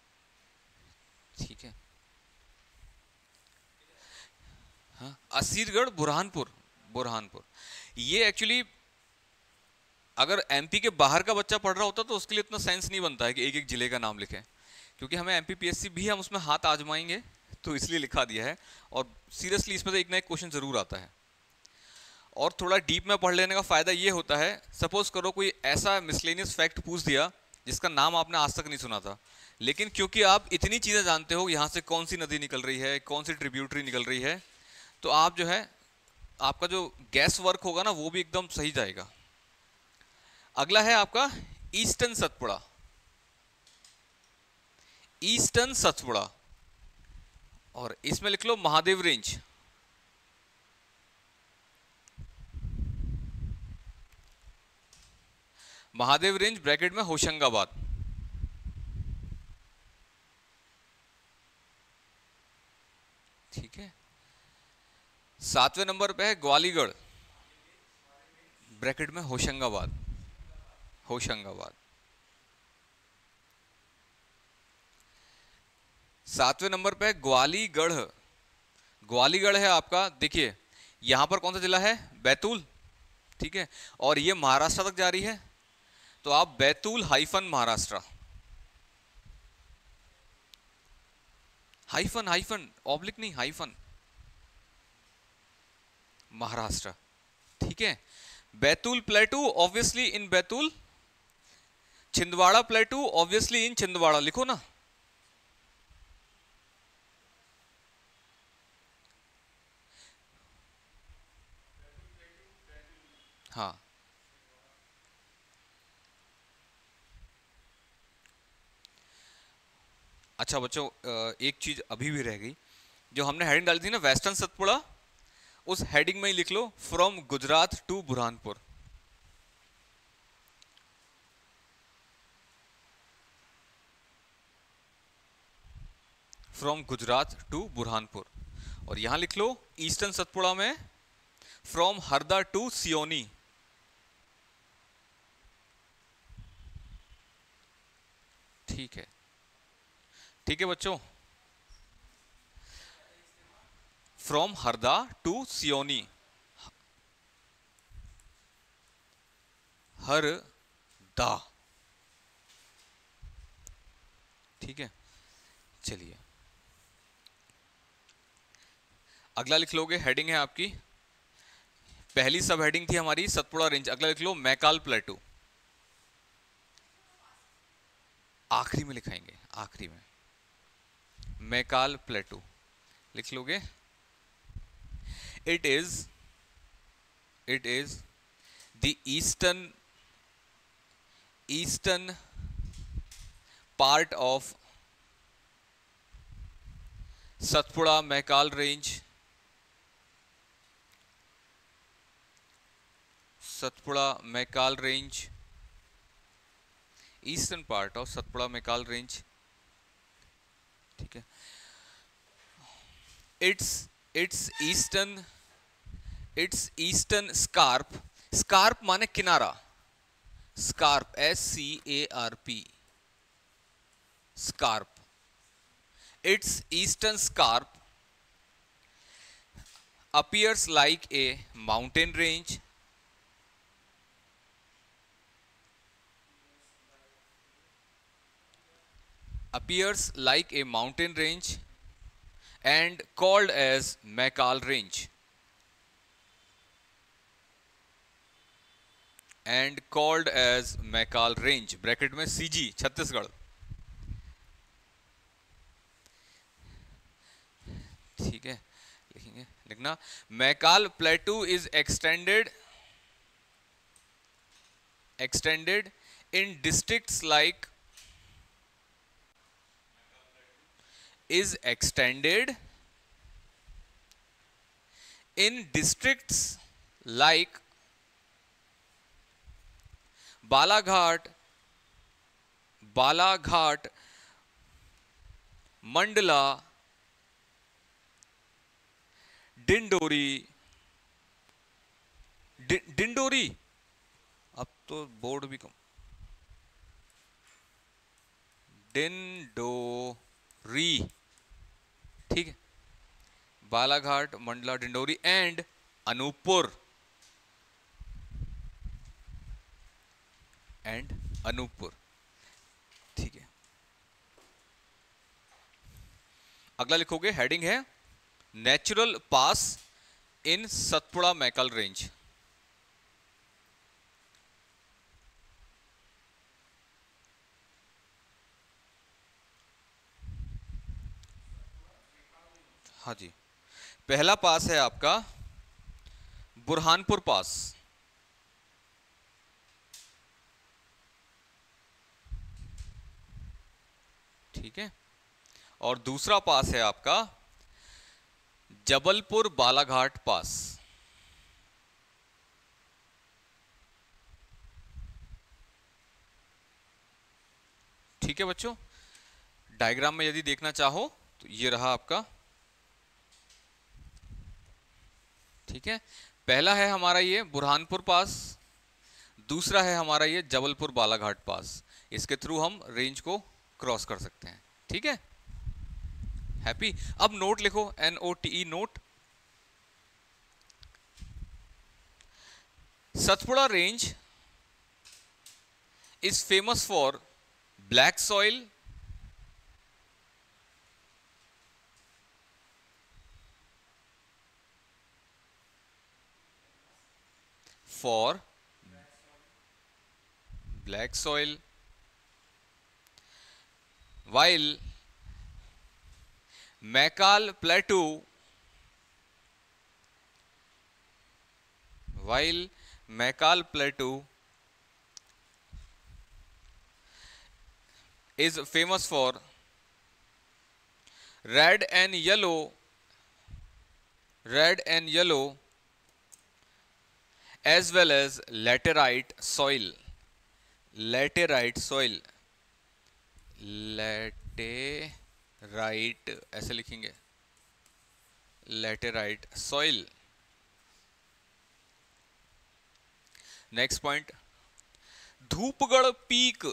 S1: ठीक है। हाँ, असीरगढ़ बुरहानपुर ये एक्चुअली अगर एमपी के बाहर का बच्चा पढ़ रहा होता तो उसके लिए इतना सेंस नहीं बनता है कि एक एक जिले का नाम लिखें, क्योंकि हमें एमपीपीएससी भी हम उसमें हाथ आजमाएंगे, तो इसलिए लिखा दिया है। और सीरियसली इसमें से एक ना एक क्वेश्चन जरूर आता है। और थोड़ा डीप में पढ़ लेने का फायदा ये होता है, सपोज करो कोई ऐसा मिसलेनियस फैक्ट पूछ दिया जिसका नाम आपने आज तक नहीं सुना था, लेकिन क्योंकि आप इतनी चीजें जानते हो, यहाँ से कौन सी नदी निकल रही है, कौन सी ट्रिब्यूटरी निकल रही है, तो आप जो है आपका जो गैस वर्क होगा ना वो भी एकदम सही जाएगा। अगला है आपका ईस्टर्न सतपुड़ा, ईस्टर्न सतपुड़ा, और इसमें लिख लो Mahadev range, Mahadev range bracket में होशंगाबाद, ठीक है। 7वें नंबर पे है ग्वालीगढ़, ब्रैकेट में होशंगाबाद, होशंगाबाद। 7वें नंबर पे ग्वालीगढ़, ग्वालीगढ़ है आपका, देखिए यहां पर कौन सा जिला है, बैतूल, ठीक है। और ये महाराष्ट्र तक जा रही है, तो आप Betul hyphen Maharashtra, hyphen hyphen oblique नहीं, हाइफन महाराष्ट्र, ठीक है। बैतूल प्लेटू ऑब्वियसली इन बैतूल, छिंदवाड़ा प्लेटू ऑब्वियसली इन छिंदवाड़ा, लिखो ना। हाँ, अच्छा बच्चों, एक चीज अभी भी रह गई, जो हमने हेडिंग डाली थी ना वेस्टर्न सतपुड़ा, उस हेडिंग में ही लिख लो from Gujarat to Burhanpur. From Gujarat to Burhanpur, और यहां लिख लो ईस्टर्न सतपुड़ा में फ्रॉम हरदा टू सियोनी। ठीक है, ठीक है बच्चों, फ्रॉम हरदा टू सियोनी, हरदा। ठीक है, चलिए अगला लिख लोगे, हेडिंग है आपकी, पहली सब हेडिंग थी हमारी सतपुड़ा रेंज, अगला लिख लो मैकाल प्लेटू, आखिरी में लिखाएंगे, आखिरी में मैकाल प्लेटू लिख लोगे। It is the eastern part of Satpura Maikal range, Satpura Maikal range, eastern part of Satpura Maikal range. ठीक है, इट्स ईस्टर्न स्कार्प, स्कार्प माने किनारा, scarp SCARP, scarp, it's eastern scarp appears like a mountain range, appears like a mountain range and called as Mackal range, and called as Mackal range, bracket में CG Chhattisgarh. ठीक है, लिखेंगे, लिखना Maikal plateau is extended in districts like, is extended in districts like Balaghat, Mandla, Dindori, Dindori, अब तो board भी कम, डिंडोरी। ठीक है, बालाघाट, मंडला, डिंडोरी एंड अनूपपुर, ठीक है, अगला लिखोगे, हेडिंग है नेचुरल पास इन सतपुड़ा मैकाल रेंज। हाँ जी, पहला पास है आपका बुरहानपुर पास, ठीक है, और दूसरा पास है आपका जबलपुर बालाघाट पास। ठीक है बच्चों, डायग्राम में यदि देखना चाहो तो ये रहा आपका। ठीक है, पहला है हमारा ये बुरहानपुर पास, दूसरा है हमारा ये जबलपुर बालाघाट पास, इसके थ्रू हम रेंज को क्रॉस कर सकते हैं। ठीक है, हैप्पी। अब नोट लिखो, NOTE note, Satpura range is famous for black soil, for black soil, while Mackall Plateau is famous for red and yellow as well as laterite soil. Laterite ऐसे लिखेंगे, laterite soil. Next point, Dhupgarh peak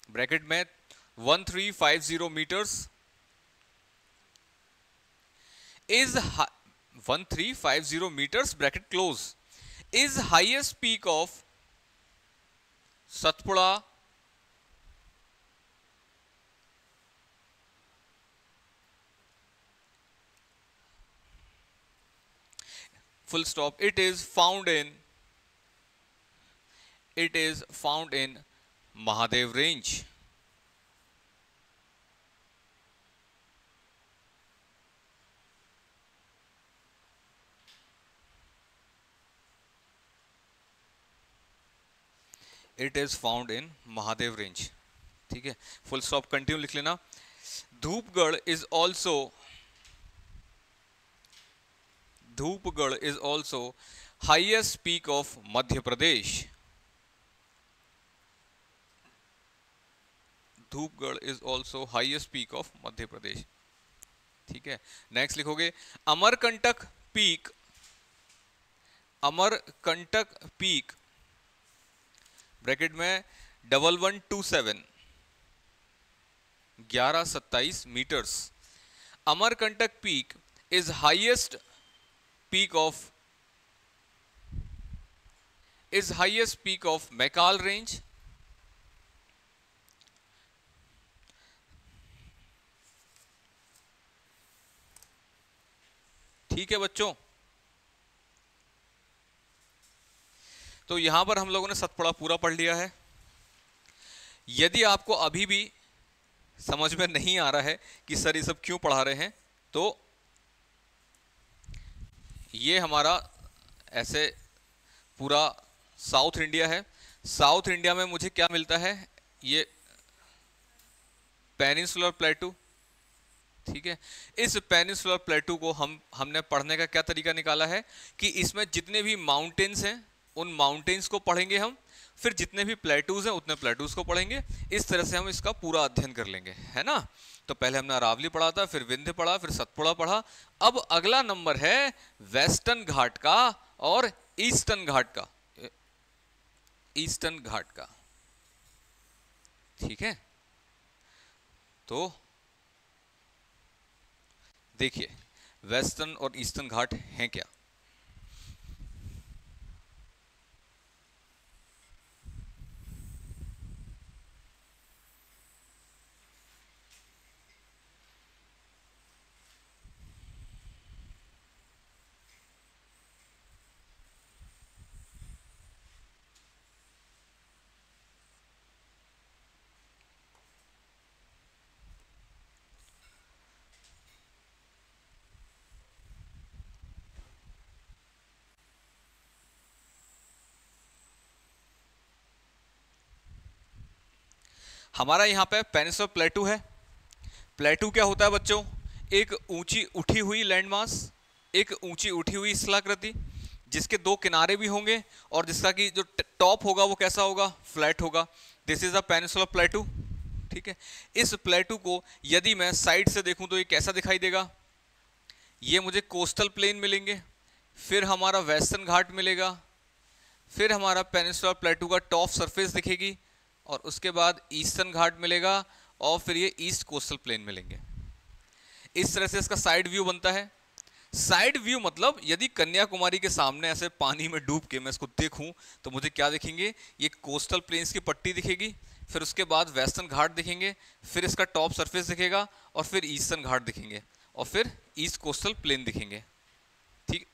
S1: bracket में 1350 metres is 1350 meters bracket close is highest peak of Satpura, full stop. It is found in Mahadev range. It is found in Mahadev range. ठीक है, full stop, continue लिख लेना। Dhupgarh is also highest peak of Madhya Pradesh. Dhupgarh is also highest peak of Madhya Pradesh. ठीक है, next लिखोगे Amarkantak peak bracket में 1127 metres. Amarkantak peak is highest peak of Maikal range. ठीक है बच्चों, तो यहां पर हम लोगों ने सतपुड़ा पूरा पढ़ लिया है। यदि आपको अभी भी समझ में नहीं आ रहा है कि सर ये सब क्यों पढ़ा रहे हैं, तो ये हमारा ऐसे पूरा साउथ इंडिया है। साउथ इंडिया में मुझे क्या मिलता है, ये पेनिनसुलर प्लेटू। ठीक है, इस पेनिनसुलर प्लेटू को हमने पढ़ने का क्या तरीका निकाला है कि इसमें जितने भी माउंटेन्स हैं उन माउंटेन्स को पढ़ेंगे हम, फिर जितने भी प्लेटूज हैं उतने प्लेटूज को पढ़ेंगे। इस तरह से हम इसका पूरा अध्ययन कर लेंगे, है ना। तो पहले हमने अरावली पढ़ा था, फिर विंध्य पढ़ा, फिर सतपुड़ा पढ़ा। अब अगला नंबर है वेस्टर्न घाट का और ईस्टर्न घाट का। ठीक है, तो देखिए वेस्टर्न और ईस्टर्न घाट हैं क्या। हमारा यहाँ पे पेनिनसुलर प्लेटू है। प्लेटू क्या होता है बच्चों, एक ऊंची उठी हुई लैंडमास, एक ऊंची उठी हुई स्थलाकृति जिसके दो किनारे भी होंगे और जिसका कि जो टॉप होगा वो कैसा होगा, फ्लैट होगा। This is a peninsular प्लेटू। ठीक है, इस प्लेटू को यदि मैं साइड से देखूं तो ये कैसा दिखाई देगा, ये मुझे कोस्टल प्लेन मिलेंगे, फिर हमारा वेस्टर्न घाट मिलेगा, फिर हमारा पेनिनसुलर प्लेटू का टॉप सरफेस दिखेगी और उसके बाद ईस्टर्न घाट मिलेगा और फिर ये ईस्ट कोस्टल प्लेन मिलेंगे। इस तरह से इसका साइड व्यू बनता है। साइड व्यू मतलब यदि कन्याकुमारी के सामने ऐसे पानी में डूब के मैं इसको देखूं तो मुझे क्या दिखेंगे, ये कोस्टल प्लेन्स की पट्टी दिखेगी, फिर उसके बाद वेस्टर्न घाट दिखेंगे, फिर इसका टॉप सरफेस दिखेगा, और फिर ईस्टर्न घाट दिखेंगे, और फिर ईस्ट कोस्टल प्लेन दिखेंगे। ठीक,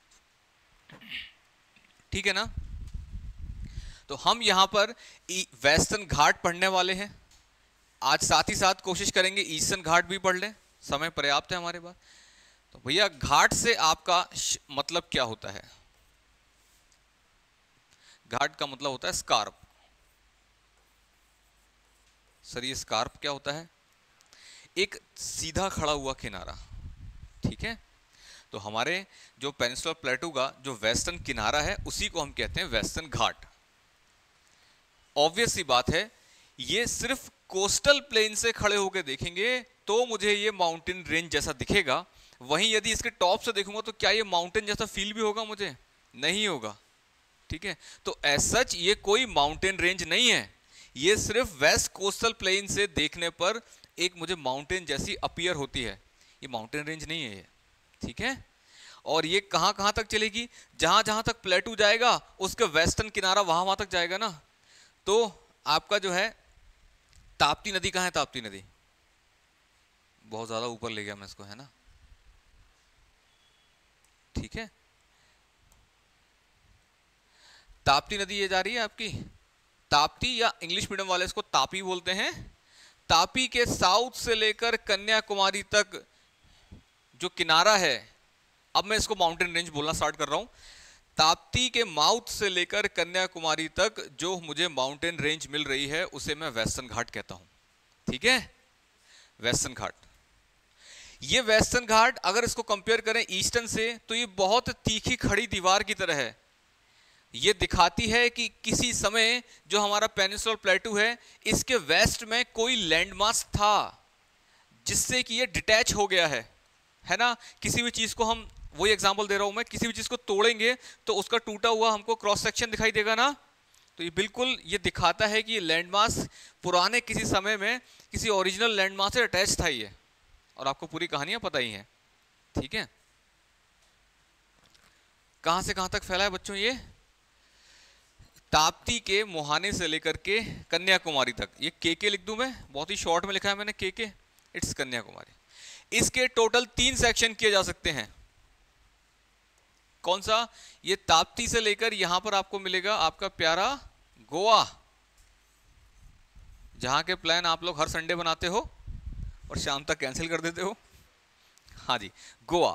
S1: ठीक है ना। तो हम यहां पर वेस्टर्न घाट पढ़ने वाले हैं आज, साथ ही साथ कोशिश करेंगे ईस्टर्न घाट भी पढ़ लें, समय पर्याप्त है हमारे पास। तो भैया घाट से आपका मतलब क्या होता है? घाट का मतलब होता है स्कार्प। सर ये स्कार्प क्या होता है? एक सीधा खड़ा हुआ किनारा, ठीक है। तो हमारे जो पेनिनसुलर प्लेटू का जो वेस्टर्न किनारा है उसी को हम कहते हैं वेस्टर्न घाट। ऑब्वियस सी बात है, ये सिर्फ कोस्टल प्लेन से खड़े होकर देखेंगे तो मुझे ये माउंटेन रेंज जैसा दिखेगा, वहीं यदि इसके टॉप से देखूंगा तो क्या ये माउंटेन जैसा फील भी होगा? मुझे नहीं होगा, ठीक है। तो एज सच ये कोई माउंटेन रेंज नहीं है, ये सिर्फ वेस्ट कोस्टल प्लेन से देखने पर एक मुझे माउंटेन जैसी अपीयर होती है, ये माउंटेन रेंज नहीं है ये, ठीक है। और ये कहां कहां तक चलेगी? जहां जहां तक प्लेटू जाएगा उसका वेस्टर्न किनारा वहां वहां तक जाएगा ना। तो आपका जो है ताप्ती नदी कहां है? ताप्ती नदी बहुत ज्यादा ऊपर ले गया मैं इसको, है ना, ठीक है। ताप्ती नदी ये जा रही है आपकी ताप्ती, या इंग्लिश मीडियम वाले इसको तापी बोलते हैं। तापी के साउथ से लेकर कन्याकुमारी तक जो किनारा है, अब मैं इसको माउंटेन रेंज बोलना स्टार्ट कर रहा हूं। ताप्ती के माउथ से लेकर कन्याकुमारी तक जो मुझे माउंटेन रेंज मिल रही है उसे मैं वेस्टर्न घाट कहता हूं, ठीक है। वेस्टर्न घाट, ये वेस्टर्न घाट अगर इसको कंपेयर करें ईस्टर्न से तो ये बहुत तीखी खड़ी दीवार की तरह है। ये दिखाती है कि किसी समय जो हमारा पेनिनसुलर प्लेटू है इसके वेस्ट में कोई लैंडमास था जिससे कि ये डिटैच हो गया है ना। किसी भी चीज को हम, वही एग्जांपल दे रहा हूं मैं, किसी भी चीज को तोड़ेंगे तो उसका टूटा हुआ हमको क्रॉस सेक्शन दिखाई देगा ना। तो ये बिल्कुल ये दिखाता है कि ये लैंडमास पुराने किसी समय में किसी ओरिजिनल लैंडमास से अटैच था ये, और आपको पूरी कहानियां पता ही हैं, ठीक है। कहां से कहां तक फैला है बच्चों? ये ताप्ती के मुहाने से लेकर के कन्याकुमारी तक। ये के लिख दूं मैं, बहुत ही शॉर्ट में लिखा है मैंने के, इट्स कन्याकुमारी। इसके टोटल 3 सेक्शन किए जा सकते हैं। कौन सा? ये ताप्ती से लेकर यहां पर आपको मिलेगा आपका प्यारा गोवा, जहां के प्लान आप लोग हर संडे बनाते हो और शाम तक कैंसिल कर देते हो। हाँ जी, गोवा।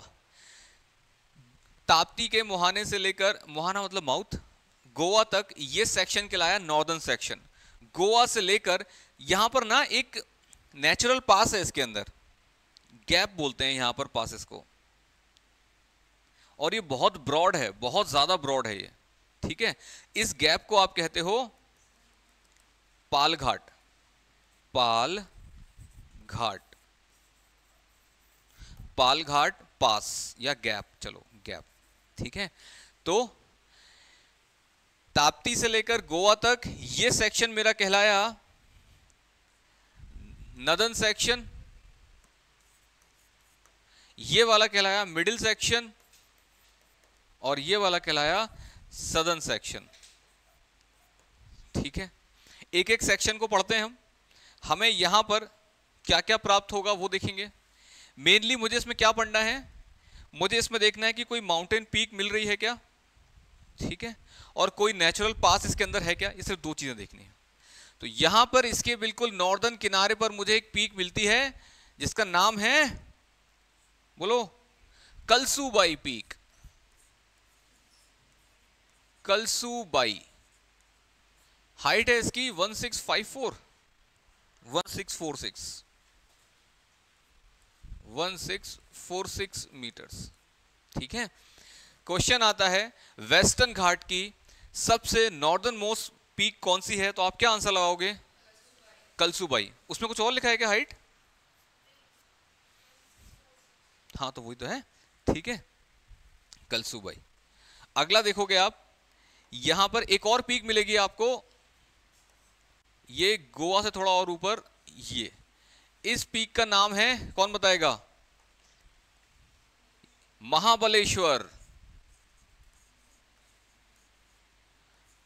S1: ताप्ती के मुहाने से लेकर, मुहाना मतलब माउथ, गोवा तक ये सेक्शन कहलाया नॉर्दर्न सेक्शन। गोवा से लेकर यहां पर ना एक नेचुरल पास है, इसके अंदर गैप बोलते हैं यहां पर पासेस को, और ये बहुत ब्रॉड है, बहुत ज्यादा ब्रॉड है ये, ठीक है। इस गैप को आप कहते हो पाल घाट, पाल घाट, पाल घाट पास या गैप, चलो गैप, ठीक है। तो ताप्ती से लेकर गोवा तक ये सेक्शन मेरा कहलाया नदन सेक्शन, ये वाला कहलाया मिडिल सेक्शन, और ये वाला कहलाया सदर्न सेक्शन, ठीक है। एक एक सेक्शन को पढ़ते हैं हम, हमें यहां पर क्या क्या प्राप्त होगा वो देखेंगे। मेनली मुझे इसमें क्या पढ़ना है? मुझे इसमें देखना है कि कोई माउंटेन पीक मिल रही है क्या, ठीक है, और कोई नेचुरल पास इसके अंदर है क्या। ये सिर्फ 2 चीजें देखनी है। तो यहां पर इसके बिल्कुल नॉर्दर्न किनारे पर मुझे एक पीक मिलती है जिसका नाम है, बोलो, कलसूबाई पीक। कलसूबाई, हाइट है इसकी 1654, 1646 मीटर्स, ठीक है। क्वेश्चन आता है वेस्टर्न घाट की सबसे नॉर्दर्न मोस्ट पीक कौन सी है? तो आप क्या आंसर लगाओगे? कलसूबाई। उसमें कुछ और लिखा है क्या हाइट? हाँ तो वही तो है, ठीक है, कलसूबाई। अगला देखोगे आप, यहां पर एक और पीक मिलेगी आपको, ये गोवा से थोड़ा और ऊपर, ये इस पीक का नाम है, कौन बताएगा? महाबलेश्वर।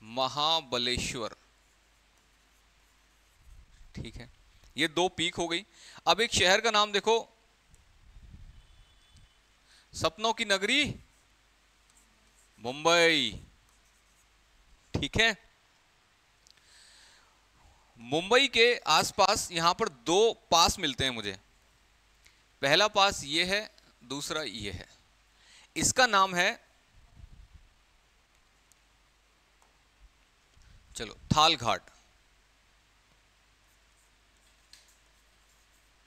S1: महाबलेश्वर, ठीक है, ये दो पीक हो गई। अब एक शहर का नाम देखो, सपनों की नगरी मुंबई। ठीक है, मुंबई के आसपास यहां पर दो पास मिलते हैं मुझे। पहला पास ये है, दूसरा ये है। इसका नाम है, चलो, थाल घाट।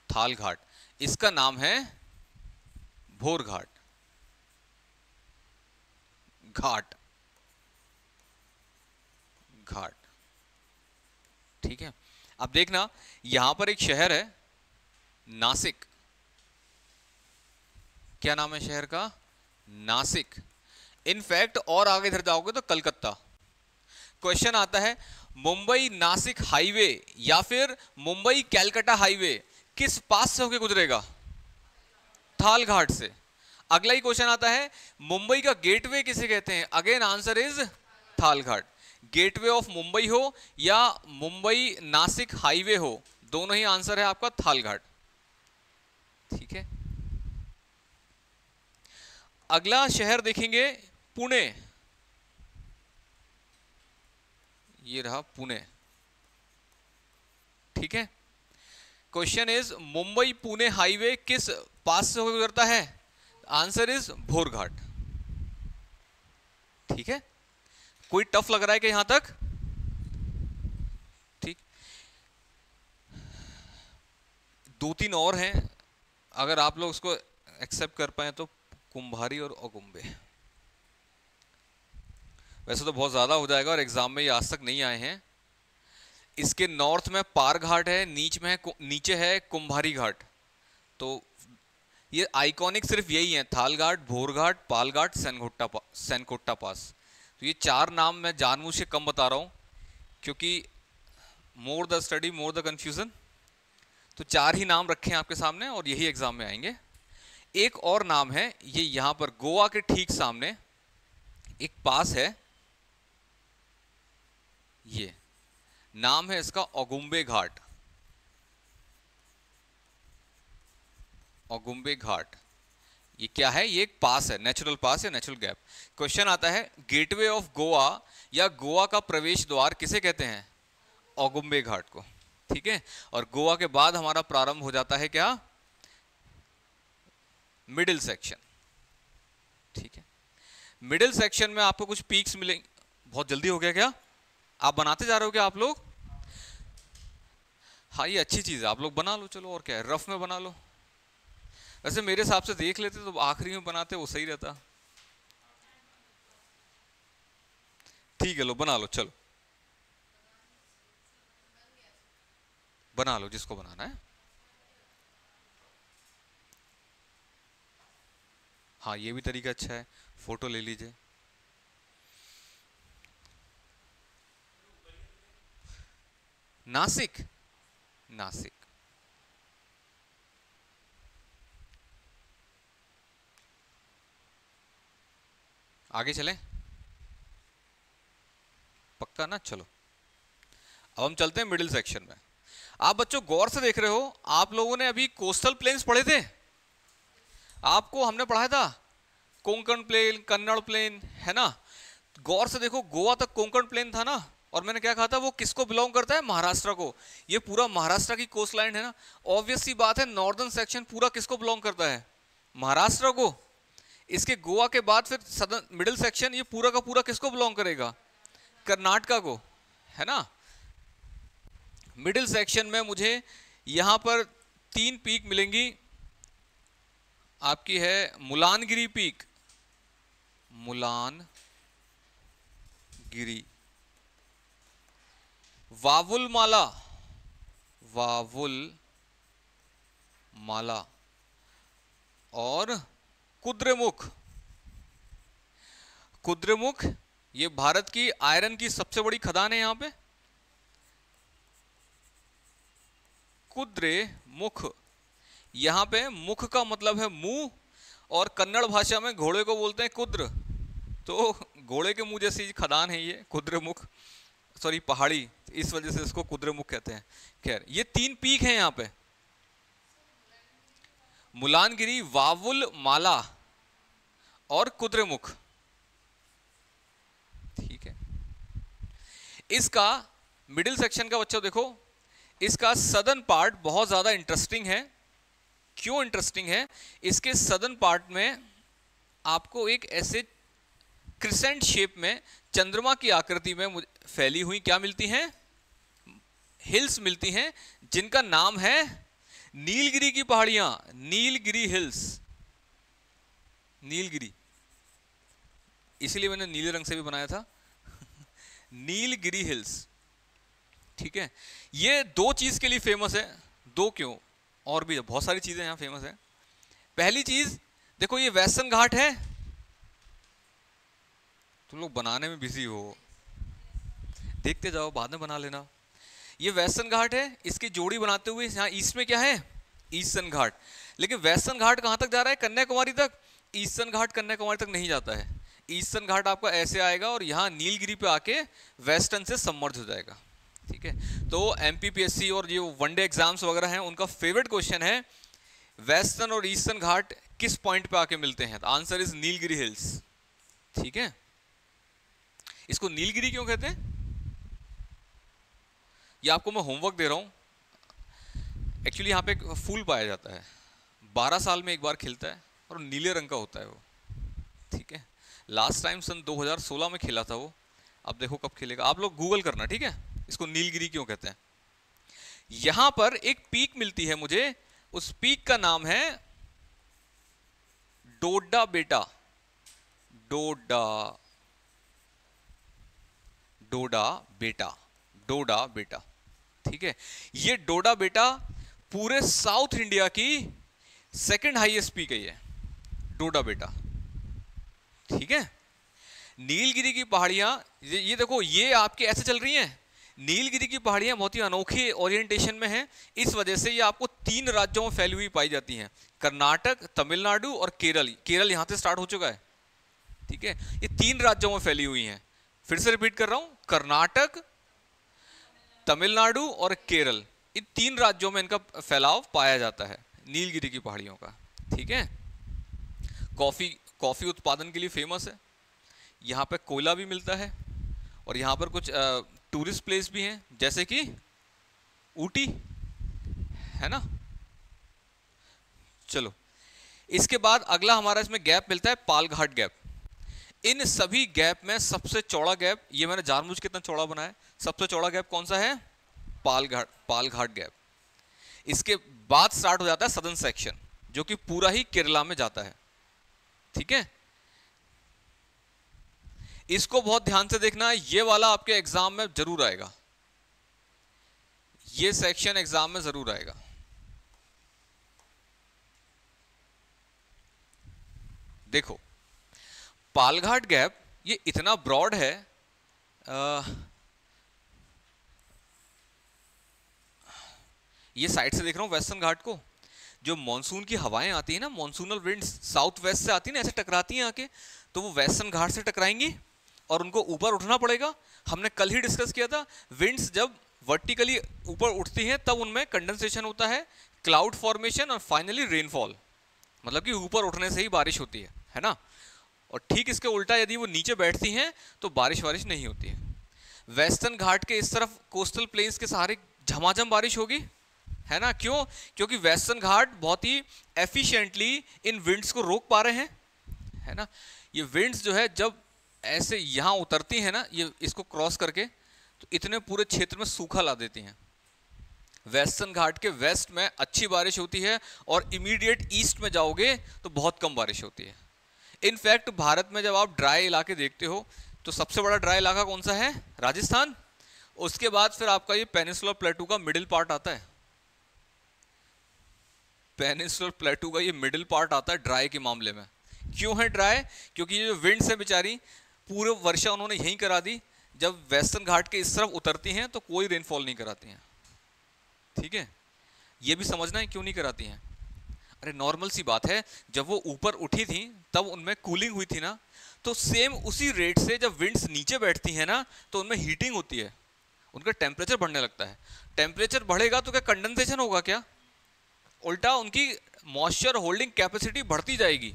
S1: थाल घाट, इसका नाम है भोर घाट। घाट घाट, ठीक है। अब देखना, यहां पर एक शहर है नासिक। क्या नाम है शहर का? नासिक। इनफैक्ट और आगे इधर जाओगे तो कलकत्ता। क्वेश्चन आता है, मुंबई नासिक हाईवे या फिर मुंबई कैलकाटा हाईवे किस पास से होकर गुजरेगा? थाल घाट से। अगला ही क्वेश्चन आता है, मुंबई का गेटवे किसे कहते हैं? अगेन आंसर इज थाल घाट। गेटवे ऑफ मुंबई हो या मुंबई नासिक हाईवे हो, दोनों ही आंसर है आपका थाल घाट। ठीक है, अगला शहर देखेंगे पुणे। ये रहा पुणे। ठीक है, question is Mumbai Pune highway किस पास से होकर गुजरता है? आंसर इज भोर घाट। ठीक है, कोई टफ लग रहा है कि यहां तक? ठीक, दो तीन और हैं, अगर आप लोग उसको एक्सेप्ट कर पाए तो। कुंभारी और अगुम्बे, वैसे तो बहुत ज्यादा हो जाएगा और एग्जाम में ये आज तक नहीं आए हैं। इसके नॉर्थ में पार घाट है, नीचे है कुंभारी घाट। तो ये आइकॉनिक सिर्फ यही है, थाल घाट, भोर घाट, पाल घाट, सैनकोट्टा पास। तो ये चार नाम मैं जानबूझ के कम बता रहा हूं, क्योंकि more the study more the confusion. तो चार ही नाम रखे हैं आपके सामने और यही एग्जाम में आएंगे। एक और नाम है, ये यहां पर गोवा के ठीक सामने एक पास है, ये नाम है इसका अगुम्बे घाट। अगुम्बे घाट, ये क्या है? ये एक पास है, नेचुरल पास या नेचुरल गैप। क्वेश्चन आता है, गेटवे ऑफ गोवा या गोवा का प्रवेश द्वार किसे कहते हैं? अगुम्बे घाट को। ठीक है, और गोवा के बाद हमारा प्रारंभ हो जाता है क्या? Middle section. ठीक है, मिडिल सेक्शन में आपको कुछ पीक्स मिलेंगे। बहुत जल्दी हो गया क्या? आप बनाते जा रहे हो क्या आप लोग? हाँ, ये अच्छी चीज है, आप लोग बना लो। चलो, और क्या है, रफ में बना लो। वैसे मेरे हिसाब से देख लेते तो आखिरी में बनाते, वो सही रहता। ठीक है, लो बना लो, चलो बना लो जिसको बनाना है। हाँ, ये भी तरीका अच्छा है, फोटो ले लीजिए। नासिक, नासिक, आगे चलें? पक्का ना? चलो, अब हम चलते हैं मिडिल सेक्शन में। आप बच्चों गौर से देख रहे हो, आप लोगों ने अभी कोस्टल प्लेन्स पढ़े थे। आपको हमने पढ़ाया था कोंकण प्लेन, कन्नड़ प्लेन, है ना? गौर से देखो, गोवा तक कोंकण प्लेन था ना, और मैंने क्या कहा था, वो किसको बिलोंग करता है? महाराष्ट्र को। ये पूरा महाराष्ट्र की कोस्ट लाइन है ना। ऑब्वियस सी बात है, नॉर्दर्न सेक्शन पूरा किसको बिलोंग करता है? महाराष्ट्र को। इसके गोवा के बाद फिर सदर्न मिडिल सेक्शन, ये पूरा का पूरा किसको बिलोंग करेगा? कर्नाटका को, है ना। मिडिल सेक्शन में मुझे यहां पर तीन पीक मिलेंगी। आपकी है मुलानगिरी पीक, मुलानगिरी, वावुल माला, वावुल माला, और कुद्रेमुख। कुद्रेमुख ये भारत की आयरन की सबसे बड़ी खदान है यहां पे। कुद्रेमुख, यहां पे मुख का मतलब है मुंह, और कन्नड़ भाषा में घोड़े को बोलते हैं कुद्र। तो घोड़े के मुंह जैसी खदान है ये कुद्रेमुख, सॉरी पहाड़ी, इस वजह से इसको कुद्रेमुख कहते हैं। खैर, ये 3 पीक हैं यहाँ पे, मुलानगिरी, वावुल माला और कुद्रेमुख। ठीक है, इसका मिडिल सेक्शन का बच्चों देखो, इसका सदर्न पार्ट बहुत ज्यादा इंटरेस्टिंग है। क्यों इंटरेस्टिंग है? इसके सदर्न पार्ट में आपको एक ऐसे क्रिसेंट शेप में चंद्रमा की आकृति में फैली हुई क्या मिलती हैं? हिल्स मिलती हैं, जिनका नाम है नीलगिरी की पहाड़ियां, नीलगिरी हिल्स। नीलगिरी, इसीलिए मैंने नीले रंग से भी बनाया था नीलगिरी हिल्स। ठीक है, ये 2 चीज के लिए फेमस है। 2 क्यों, और भी बहुत सारी चीजें यहां फेमस है। पहली चीज देखो, ये वेस्टर्न घाट है, तुम लोग बनाने में बिजी हो, देखते जाओ, बाद में बना लेना। ये वेस्टर्न घाट है, इसकी जोड़ी बनाते हुए यहाँ ईस्ट में क्या है? ईस्टर्न घाट। लेकिन वेस्टर्न घाट कहाँ तक जा रहा है? कन्याकुमारी तक। ईस्टर्न घाट कन्याकुमारी तक नहीं जाता है। ईस्टर्न घाट आपका ऐसे आएगा और यहाँ नीलगिरी पे आके वेस्टर्न से सबमर्ज हो जाएगा। ठीक है, तो एमपीपीएससी और ये वनडे एग्जाम्स वगैरह हैं, उनका फेवरेट क्वेश्चन है वेस्टर्न और ईस्टर्न घाट किस पॉइंट पे आके मिलते हैं? Answer is Nilgiri hills. ठीक है, इसको नीलगिरी क्यों कहते हैं? ये आपको मैं होमवर्क दे रहा हूं। एक्चुअली यहाँ पे एक फूल पाया जाता है, 12 साल में एक बार खिलता है और नीले रंग का होता है वो। ठीक है, लास्ट टाइम सन 2016 में खिला था वो, अब देखो कब खिलेगा। आप लोग गूगल करना, ठीक है, इसको नीलगिरी क्यों कहते हैं। यहां पर एक पीक मिलती है मुझे, उस पीक का नाम है डोडा बेटा। डोडा, डोडा बेटा, डोडा बेटा। ठीक है, ये डोडा बेटा पूरे साउथ इंडिया की सेकंड हाईएस्ट पीक है ये डोडा बेटा। ठीक है, नीलगिरी की पहाड़ियां, ये देखो, ये आपके ऐसे चल रही हैं। नीलगिरी की पहाड़ियां बहुत ही अनोखी ओरिएंटेशन में हैं, इस वजह से ये आपको 3 राज्यों में फैली हुई पाई जाती हैं, कर्नाटक, तमिलनाडु और केरल। केरल यहां से स्टार्ट हो चुका है। ठीक है, ये 3 राज्यों में फैली हुई हैं। फिर से रिपीट कर रहा हूं, कर्नाटक, तमिलनाडु और केरल, इन 3 राज्यों में इनका फैलाव पाया जाता है नीलगिरी की पहाड़ियों का। ठीक है, कॉफी उत्पादन के लिए फेमस है, यहाँ पे कोयला भी मिलता है, और यहाँ पर कुछ टूरिस्ट प्लेस भी हैं, जैसे कि ऊटी, है ना। चलो, इसके बाद अगला हमारा इसमें गैप मिलता है पालघाट गैप। इन सभी गैप में सबसे चौड़ा गैप, ये मैंने जानबूझ के इतना चौड़ा बनाया, सबसे चौड़ा गैप कौन सा है? पालघाट गैप। इसके बाद स्टार्ट हो जाता है सदर्न सेक्शन, जो कि पूरा ही केरला में जाता है। ठीक है, इसको बहुत ध्यान से देखना, ये वाला आपके एग्जाम में जरूर आएगा, ये सेक्शन एग्जाम में जरूर आएगा। देखो, पालघाट गैप ये इतना ब्रॉड है, ये साइड से देख रहा हूं वेस्टर्न घाट को, जो मॉनसून की हवाएं आती है ना, मॉनसूनल विंड्स साउथ वेस्ट से आती है ना, ऐसे टकराती हैं आके, तो वो वेस्टर्न घाट से टकराएंगी और उनको ऊपर उठना पड़ेगा। हमने कल ही डिस्कस किया था, विंड्स जब वर्टिकली ऊपर उठती हैं तब उनमें कंडेंसेशन होता है, क्लाउड फॉर्मेशन और फाइनली रेनफॉल, मतलब कि ऊपर उठने से ही बारिश होती है ना। और ठीक इसके उल्टा यदि वो नीचे बैठती हैं तो बारिश नहीं होती है। वेस्टर्न घाट के इस तरफ कोस्टल प्लेन्स के सहारे झमाझम बारिश होगी, है ना। क्यों? क्योंकि वेस्टर्न घाट बहुत ही एफिशिएंटली इन विंड्स को रोक पा रहे हैं, है ना। ये विंड्स जो है जब ऐसे यहाँ उतरती हैं ना, ये इसको क्रॉस करके, तो इतने पूरे क्षेत्र में सूखा ला देती हैं। वेस्टर्न घाट के वेस्ट में अच्छी बारिश होती है और इमीडिएट ईस्ट में जाओगे तो बहुत कम बारिश होती है। इनफैक्ट भारत में जब आप ड्राई इलाके देखते हो तो सबसे बड़ा ड्राई इलाका कौन सा है? राजस्थान। उसके बाद फिर आपका ये पेनिनसुलर प्लेटू का मिडिल पार्ट आता है, पेनिनसुलर प्लेटू का ये मिडिल पार्ट आता है ड्राई के मामले में। क्यों है ड्राई? क्योंकि ये जो विंड्स है बेचारी पूरे वर्षा उन्होंने यहीं करा दी, जब वेस्टर्न घाट के इस तरफ उतरती हैं तो कोई रेनफॉल नहीं कराती हैं। ठीक है, ये भी समझना है क्यों नहीं कराती हैं। अरे नॉर्मल सी बात है, जब वो ऊपर उठी थी तब उनमें कूलिंग हुई थी ना, तो सेम उसी रेट से जब विंड्स नीचे बैठती हैं ना तो उनमें हीटिंग होती है उनका टेम्परेचर बढ़ने लगता है। टेम्परेचर बढ़ेगा तो क्या कंडेंसेशन होगा क्या? उल्टा उनकी मॉइस्चर होल्डिंग कैपेसिटी बढ़ती जाएगी।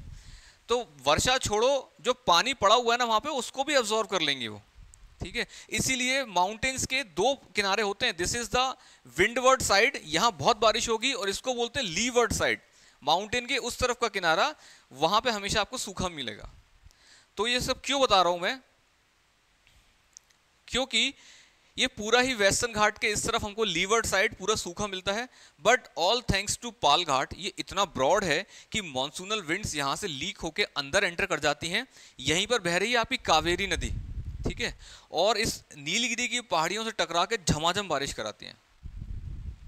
S1: तो वर्षा छोड़ो, जो पानी पड़ा हुआ है ना वहां पे, उसको भी अब्सॉर्ब कर लेंगे वो। ठीक है, इसीलिए माउंटेन्स के दो किनारे होते हैं। This is the windward side, यहां बहुत बारिश होगी, और इसको बोलते हैं लीवर्ड साइड। माउंटेन के उस तरफ का किनारा, वहां पे हमेशा आपको सूखा मिलेगा। तो ये सब क्यों बता रहा हूं मैं? क्योंकि ये पूरा ही वेस्टर्न घाट के इस तरफ हमको लीवर्ड साइड पूरा सूखा मिलता है। बट ऑल थैंक्स टू पाल घाट, ये इतना ब्रॉड है कि मॉनसूनल विंड्स यहां से लीक होके अंदर एंटर कर जाती हैं। यहीं पर बह रही है आपकी कावेरी नदी, ठीक है, और इस नीलगिरी की पहाड़ियों से टकरा के झमाझम बारिश कराती हैं।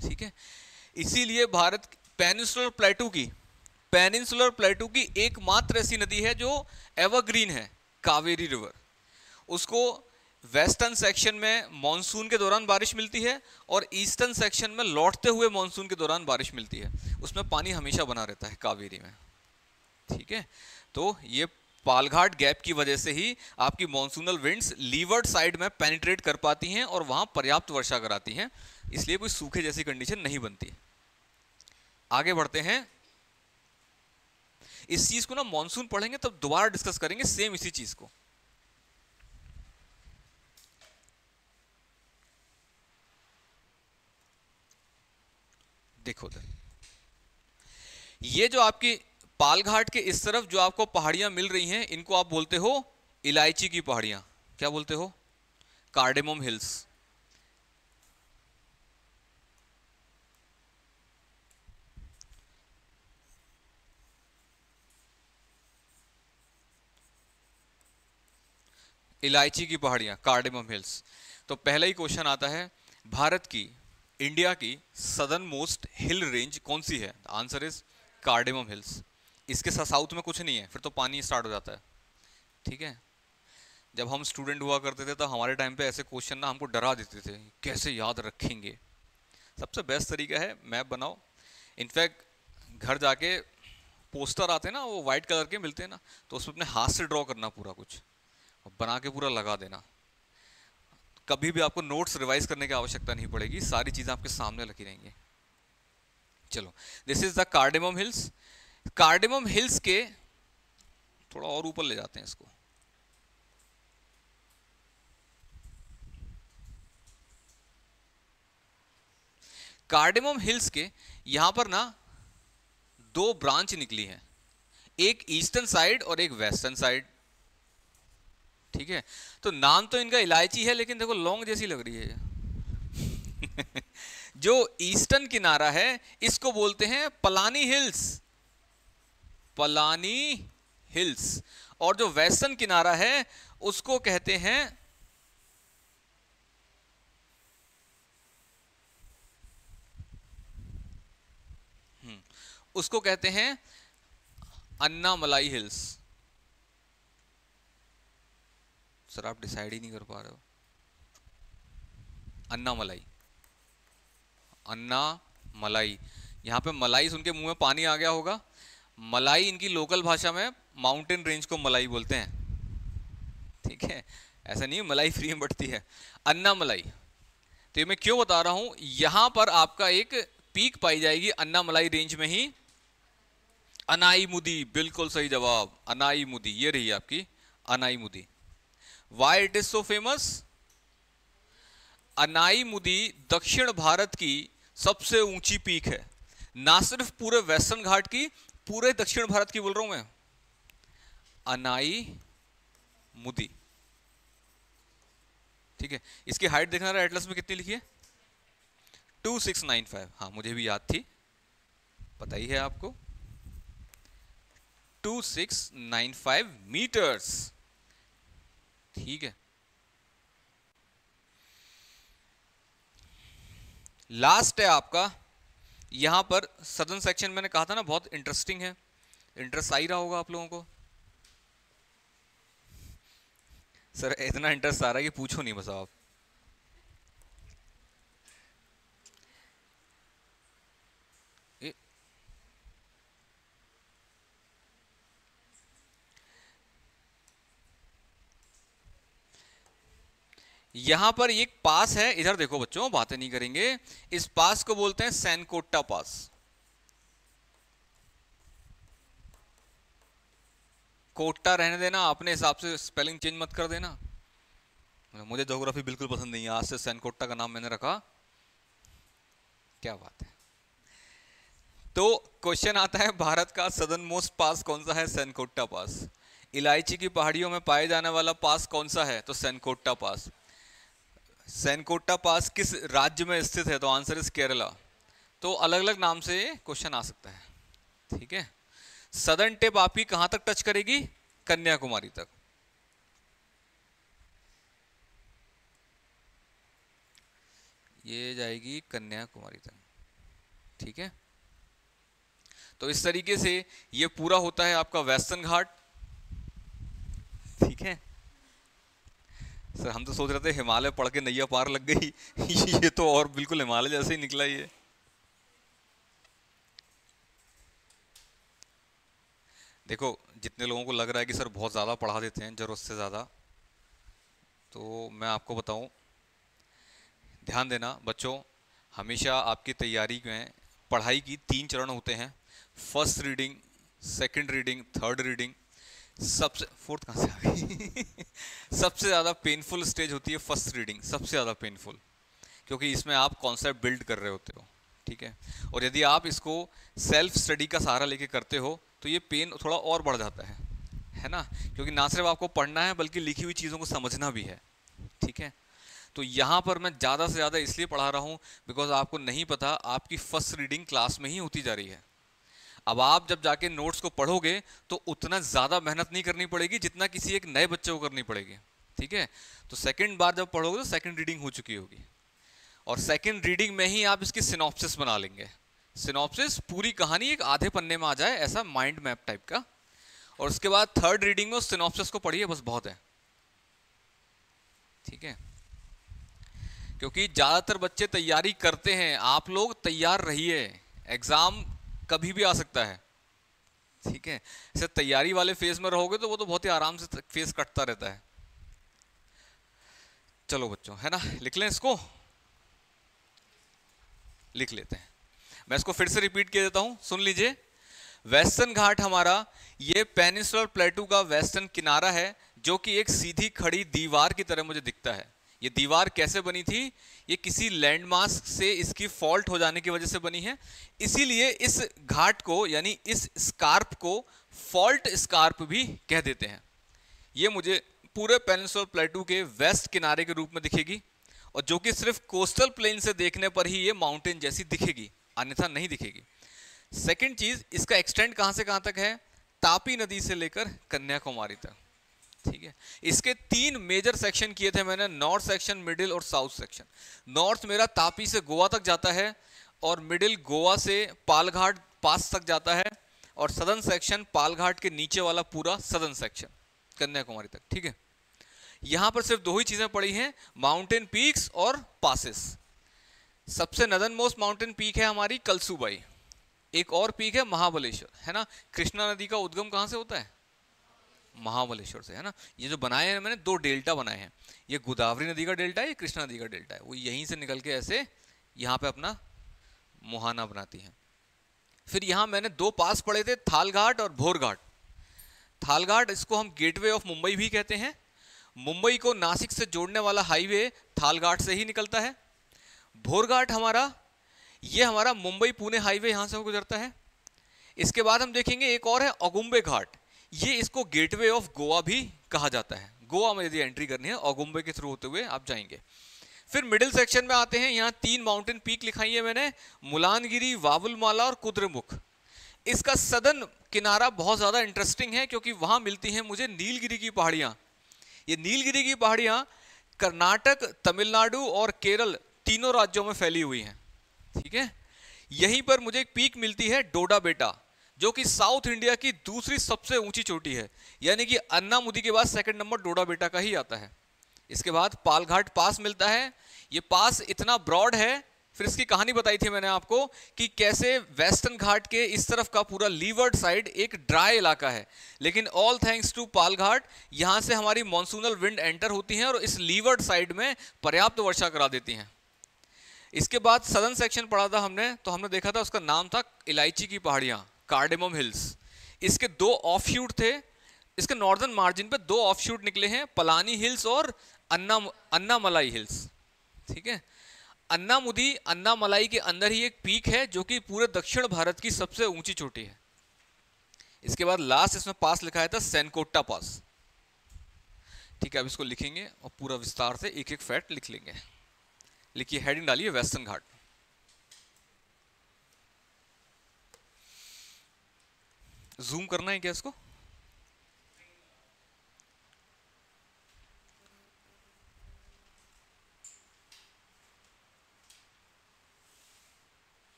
S1: ठीक है, इसीलिए भारत पेनिनसुलर प्लेटू की एकमात्र ऐसी नदी है जो एवरग्रीन है, कावेरी रिवर। उसको वेस्टर्न सेक्शन में मॉनसून के दौरान बारिश मिलती है, और ईस्टर्न सेक्शन में लौटते हुए मॉनसून के दौरान बारिश मिलती है। उसमें पानी हमेशा बना रहता है कावेरी में। ठीक है, तो ये पालघाट गैप की वजह से ही आपकी मॉनसूनल विंड्स लीवर्ड साइड में पेनिट्रेट कर पाती हैं और वहां पर्याप्त वर्षा कराती हैं, इसलिए कोई सूखे जैसी कंडीशन नहीं बनती। आगे बढ़ते हैं। इस चीज को ना मॉनसून पढ़ेंगे तब दोबारा डिस्कस करेंगे, सेम इसी चीज को। देखो तो ये जो आपकी पालघाट के इस तरफ जो आपको पहाड़ियां मिल रही हैं, इनको आप बोलते हो इलायची की पहाड़ियां। क्या बोलते हो? Cardamom hills. इलायची की पहाड़ियां, कार्डेमम हिल्स। तो पहला ही क्वेश्चन आता है, भारत की, इंडिया की सदर्न मोस्ट हिल रेंज कौन सी है? Answer is cardamom hills. इसके साउथ में कुछ नहीं है, फिर तो पानी स्टार्ट हो जाता है। ठीक है, जब हम स्टूडेंट हुआ करते थे तो हमारे टाइम पे ऐसे क्वेश्चन ना हमको डरा देते थे, कैसे याद रखेंगे। सबसे बेस्ट तरीका है मैप बनाओ। इनफैक्ट घर जाके पोस्टर आते हैं ना, वो वाइट कलर के मिलते हैं ना, तो उसमें अपने हाथ से ड्रॉ करना पूरा कुछ, और बना के पूरा लगा देना। कभी भी आपको नोट्स रिवाइज करने की आवश्यकता नहीं पड़ेगी, सारी चीजें आपके सामने लगी रहेंगी। चलो, this is the cardamom hills. Cardamom hills के थोड़ा और ऊपर ले जाते हैं इसको। कार्डेमम हिल्स के यहां पर ना दो ब्रांच निकली हैं, एक ईस्टर्न साइड और एक वेस्टर्न साइड। ठीक है, तो नाम तो इनका इलायची है, लेकिन देखो लौंग जैसी लग रही है। जो ईस्टर्न किनारा है इसको बोलते हैं पलानी हिल्स, पलानी हिल्स, और जो वेस्टर्न किनारा है उसको कहते हैं अन्नामलाई हिल्स। सर आप डिसाइड ही नहीं कर पा रहे हो। अन्नामलाई, अन्नामलाई, यहां पे मलाई सुन के मुंह में पानी आ गया होगा। मलाई इनकी लोकल भाषा में माउंटेन रेंज को मलाई बोलते हैं। ठीक है, ऐसा नहीं है मलाई फ्री में बढ़ती है, अन्नामलाई। तो ये मैं क्यों बता रहा हूं, यहां पर आपका एक पीक पाई जाएगी अन्नामलाई रेंज में ही, अनाईमुदी। बिल्कुल सही जवाब, अनाईमुदी, ये रही आपकी Anaimudi. Why it is so famous? Anaimudi दक्षिण भारत की सबसे ऊंची पीक है, ना सिर्फ पूरे वेस्टर्न घाट की, पूरे दक्षिण भारत की बोल रहा हूं मैं। अनाईमुदी, ठीक है। इसकी हाइट देखना रहा एटलस में कितनी लिखी है? 2695। हाँ मुझे भी याद थी, पता ही है आपको, 2695 मीटर्स। ठीक है, लास्ट है आपका। यहां पर सदर्न सेक्शन मैंने कहा था ना बहुत इंटरेस्टिंग है, इंटरेस्ट आ ही रहा होगा आप लोगों को। सर इतना इंटरेस्ट आ रहा है कि पूछो नहीं बस आप। यहां पर एक पास है, इधर देखो बच्चों, बातें नहीं करेंगे। इस पास को बोलते हैं सैनकोट्टा पास। कोट्टा रहने देना, अपने हिसाब से स्पेलिंग चेंज मत कर देना। मुझे ज्योग्राफी बिल्कुल पसंद नहीं है, आज से सैनकोट्टा का नाम मैंने रखा। क्या बात है। तो क्वेश्चन आता है, भारत का सदर्न मोस्ट पास कौन सा है? सैनकोट्टा पास। इलायची की पहाड़ियों में पाए जाने वाला पास कौन सा है? तो सैनकोट्टा पास। सैनकोट्टा पास किस राज्य में स्थित है? तो आंसर इज केरला। तो अलग अलग नाम से क्वेश्चन आ सकता है, ठीक है। सदर्न टिप आपकी कहां तक टच करेगी? कन्याकुमारी तक। ये जाएगी कन्याकुमारी तक, ठीक है। तो इस तरीके से ये पूरा होता है आपका वेस्टर्न घाट, ठीक है। सर हम तो सोच रहे थे हिमालय पढ़ के नैया पार लग गई ये तो और बिल्कुल हिमालय जैसे ही निकला ये। देखो जितने लोगों को लग रहा है कि सर बहुत ज़्यादा पढ़ा देते हैं जरूरत से ज़्यादा, तो मैं आपको बताऊं, ध्यान देना बच्चों, हमेशा आपकी तैयारी में पढ़ाई की 3 चरण होते हैं। First reading, second reading, third reading. सबसे फोर्थ कहाँ से आ गई सबसे ज़्यादा पेनफुल स्टेज होती है फर्स्ट रीडिंग, सबसे ज़्यादा पेनफुल, क्योंकि इसमें आप कॉन्सेप्ट बिल्ड कर रहे होते हो, ठीक है। और यदि आप इसको सेल्फ स्टडी का सहारा लेके करते हो तो ये पेन थोड़ा और बढ़ जाता है ना, क्योंकि ना सिर्फ आपको पढ़ना है बल्कि लिखी हुई चीज़ों को समझना भी है, ठीक है। तो यहाँ पर मैं ज़्यादा से ज़्यादा इसलिए पढ़ा रहा हूँ बिकॉज आपको नहीं पता आपकी फर्स्ट रीडिंग क्लास में ही होती जा रही है। अब आप जब जाके नोट्स को पढ़ोगे तो उतना ज़्यादा मेहनत नहीं करनी पड़ेगी जितना किसी एक नए बच्चे को करनी पड़ेगी, ठीक है। तो सेकंड बार जब पढ़ोगे तो सेकंड रीडिंग हो चुकी होगी, और सेकंड रीडिंग में ही आप इसकी सिनॉप्सिस बना लेंगे। सिनॉप्सिस पूरी कहानी एक आधे पन्ने में आ जाए, ऐसा माइंड मैप टाइप का। और उसके बाद थर्ड रीडिंग में उस सिनॉप्सिस को पढ़िए, बस बहुत है, ठीक है। क्योंकि ज़्यादातर बच्चे तैयारी करते हैं, आप लोग तैयार रहिए, एग्ज़ाम कभी भी आ सकता है, ठीक है। ऐसे तैयारी वाले फेज में रहोगे तो वो तो बहुत ही आराम से फेज कटता रहता है। चलो बच्चों, है ना, लिख लें इसको, लिख लेते हैं। मैं इसको फिर से रिपीट कर देता हूं, सुन लीजिए। वेस्टर्न घाट हमारा ये पेनिनसुलर प्लेटू का वेस्टर्न किनारा है, जो कि एक सीधी खड़ी दीवार की तरह मुझे दिखता है। ये दीवार कैसे बनी थी? ये किसी लैंडमास से इसकी फॉल्ट हो जाने की वजह से बनी है, इसीलिए इस घाट को यानी इस स्कार्प को फॉल्ट स्कार्प भी कह देते हैं। ये मुझे पूरे पेनिनसुलर प्लेटू के वेस्ट किनारे के रूप में दिखेगी, और जो कि सिर्फ कोस्टल प्लेन से देखने पर ही ये माउंटेन जैसी दिखेगी, अन्यथा नहीं दिखेगी। सेकंड चीज, इसका एक्सटेंड कहां से कहां तक है? तापी नदी से लेकर कन्याकुमारी तक, ठीक है। इसके 3 मेजर सेक्शन किए थे मैंने, नॉर्थ सेक्शन, मिडिल और साउथ सेक्शन। नॉर्थ मेरा तापी से गोवा तक जाता है, और मिडिल गोवा से पालघाट पास तक जाता है, और सदर्न सेक्शन पालघाट के नीचे वाला पूरा सदर्न सेक्शन कन्याकुमारी तक, ठीक है। यहां पर सिर्फ 2 ही चीजें पड़ी हैं, माउंटेन पीक्स और पासेस। सबसे नदर्न मोस्ट माउंटेन पीक है हमारी कलसूबाई, एक और पीक है महाबलेश्वर, है ना। कृष्णा नदी का उद्गम कहां से होता है? महाबलेश्वर से, है ना। ये जो बनाए हैं मैंने 2 डेल्टा बनाए हैं, ये गोदावरी नदी का डेल्टा है, ये कृष्णा नदी का डेल्टा है, वो यहीं से निकल के ऐसे यहाँ पे अपना मुहाना बनाती हैं। फिर यहाँ मैंने 2 पास पढ़े थे, थालघाट और भोरघाट। थालघाट, इसको हम गेटवे ऑफ मुंबई भी कहते हैं। मुंबई को नासिक से जोड़ने वाला हाईवे थालघाट से ही निकलता है। भोरघाट हमारा, ये हमारा मुंबई पुणे हाईवे यहाँ से गुजरता है। इसके बाद हम देखेंगे एक और है ओगुम्बे घाट, ये इसको गेटवे ऑफ गोवा भी कहा जाता है। गोवा में यदि एंट्री करनी है ओगुम्बे के थ्रू होते हुए आप जाएंगे। फिर मिडिल सेक्शन में आते हैं, यहाँ 3 माउंटेन पीक लिखाई है मैंने, मुलानगिरी, वावुलमाला और कुद्रेमुख। इसका सदर्न किनारा बहुत ज्यादा इंटरेस्टिंग है, क्योंकि वहां मिलती हैं मुझे नीलगिरी की पहाड़ियां। ये नीलगिरी की पहाड़ियां कर्नाटक, तमिलनाडु और केरल तीनों राज्यों में फैली हुई हैं, ठीक है। यहीं पर मुझे एक पीक मिलती है डोडा बेटा, जो कि साउथ इंडिया की दूसरी सबसे ऊंची चोटी है, यानी कि अन्नामुदी के बाद सेकंड नंबर डोडा बेटा का ही आता है। इसके बाद पालघाट पास मिलता है, ये पास इतना ब्रॉड है फिर इसकी कहानी बताई थी मैंने आपको कि कैसे वेस्टर्न घाट के इस तरफ का पूरा लीवर्ड साइड एक ड्राई इलाका है, लेकिन ऑल थैंक्स टू पाल घाट यहां से हमारी मॉनसूनल विंड एंटर होती हैं और इस लीवर्ड साइड में पर्याप्त वर्षा करा देती हैं। इसके बाद सदर्न सेक्शन पढ़ा था हमने, तो हमने देखा था उसका नाम था इलायची की पहाड़ियां, कार्डेमम हिल्स। इसके दो ऑफशूट थे, इसके नॉर्दर्न मार्जिन पे दो ऑफशूट निकले हैं, पलानी हिल्स और अन्नामलाई हिल्स। ठीक है, अन्नामुदी अन्नामलाई के अंदर ही एक पीक है जो कि पूरे दक्षिण भारत की सबसे ऊंची चोटी है। इसके बाद लास्ट इसमें पास लिखा था सेनकोट्टा पास। ठीक है, अब इसको लिखेंगे और पूरा विस्तार से एक एक फैक्ट लिख लेंगे। लिखिए, हेडिंग डालिए वेस्टर्न घाट। जूम करना है क्या इसको?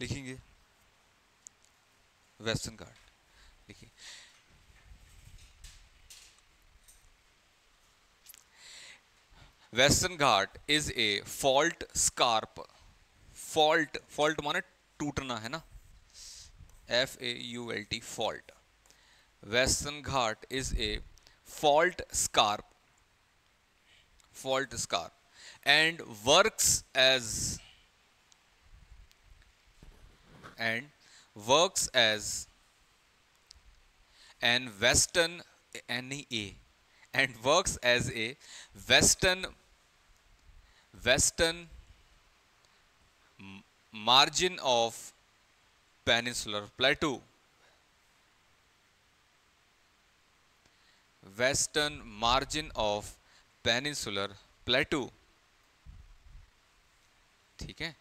S1: लिखेंगे वेस्टर्न घाट। लिखिए, Western Ghat is a fault scarp. Fault माने टूटना है ना, FAULT, fault. Western Ghat is a fault scarp and works as an western NEA and works as a western margin of peninsular plateau. Western margin of peninsular plateau. ठीक है,